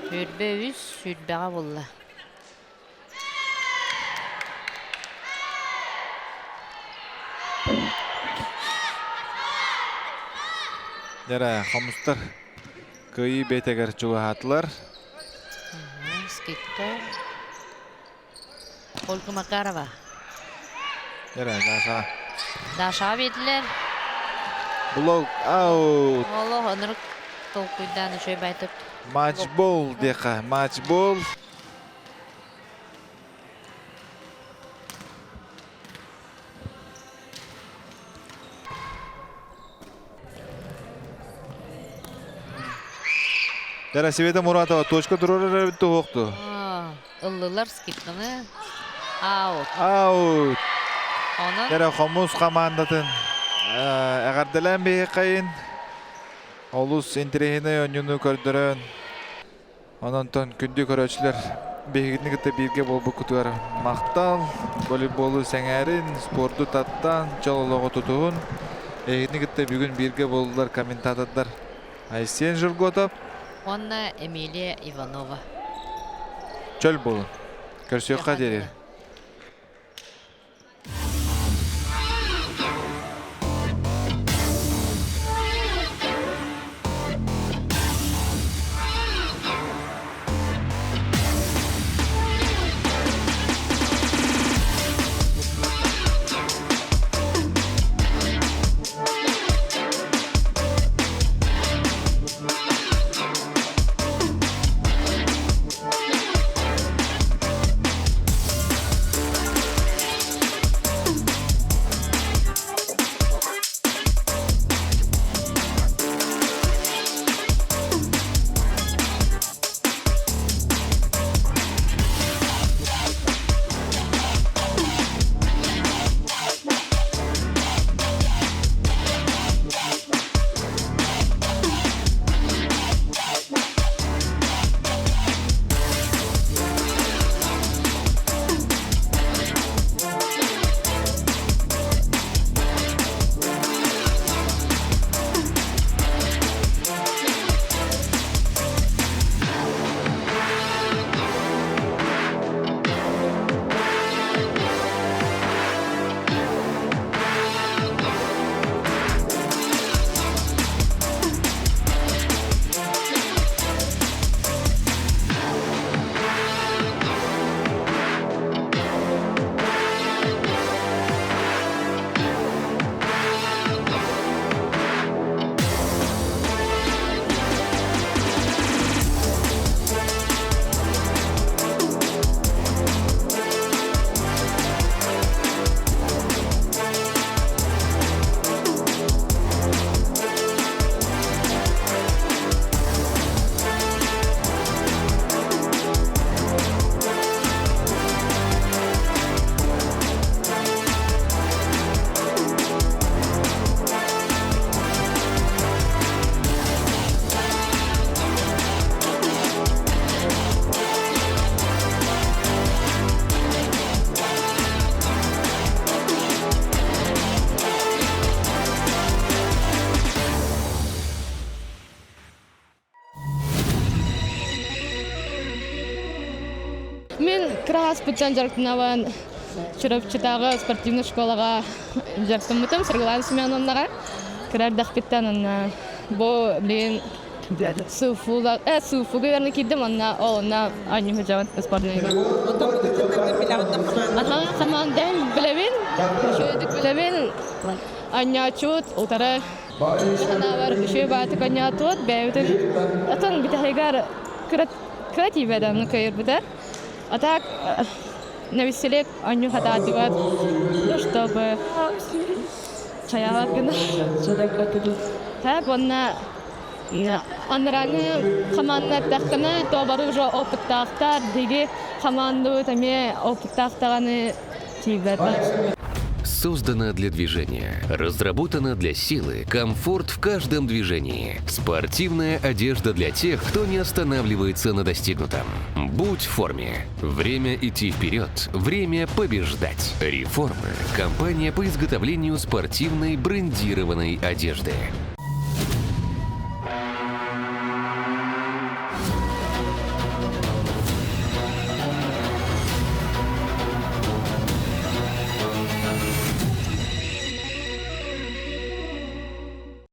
Сүрбе үз, сүрбеға болы. Яра, хамустар кыйы бетегер чуғатылар. Скиктор. Ольга Макарова. Яра, Даша. Даша бетілер. Блок аут. Олы, оныр толкуйдан үшөй байтып. Матчбол дека, матчбол. Яра, Света Муратова точка тұрырыр өтті оқты. Ыллылар скитканы. Аут. Аут. Оны Яра, Хомус командатын әғардылан бейі қайын. Олус интерехіне өнюну көрдірін. Онантон күнді көрөчілер бейгітні күтті бірге болбы күтігер. Мақтал, волейболы сәңәрін, спорду таттан, чололығы тұтуғын. Егітні күтті бүгін бірге болдылар комментатордар. Айсен Жырготов. Онна Эмилия Иванова. Чөл болын. Көрсеуққа дерер. Мен крас путян жарктынаван Чурапчытагы спортивный школага жарктымытым Сыргылан Семеновнаға. Кирар дахпиттан анна бо блин суфуга верно киддим анна олна анни хожаван спортивный. Ата командан билебин, шөйдүк билебин. Анна чут утара ханавар шөй баты каня тот бәйтен. Атан битагар креатив адам кайыр битар. Атак навеселек аню хатативат, чтобы чаялат гына. Так онна анраны команда тахтана то бар уже опыттахтар диги команду таме опыттахтаганы Создана для движения, разработана для силы, комфорт в каждом движении. Спортивная одежда для тех, кто не останавливается на достигнутом. Будь в форме. Время идти вперед. Время побеждать. Реформы. Компания по изготовлению спортивной брендированной одежды.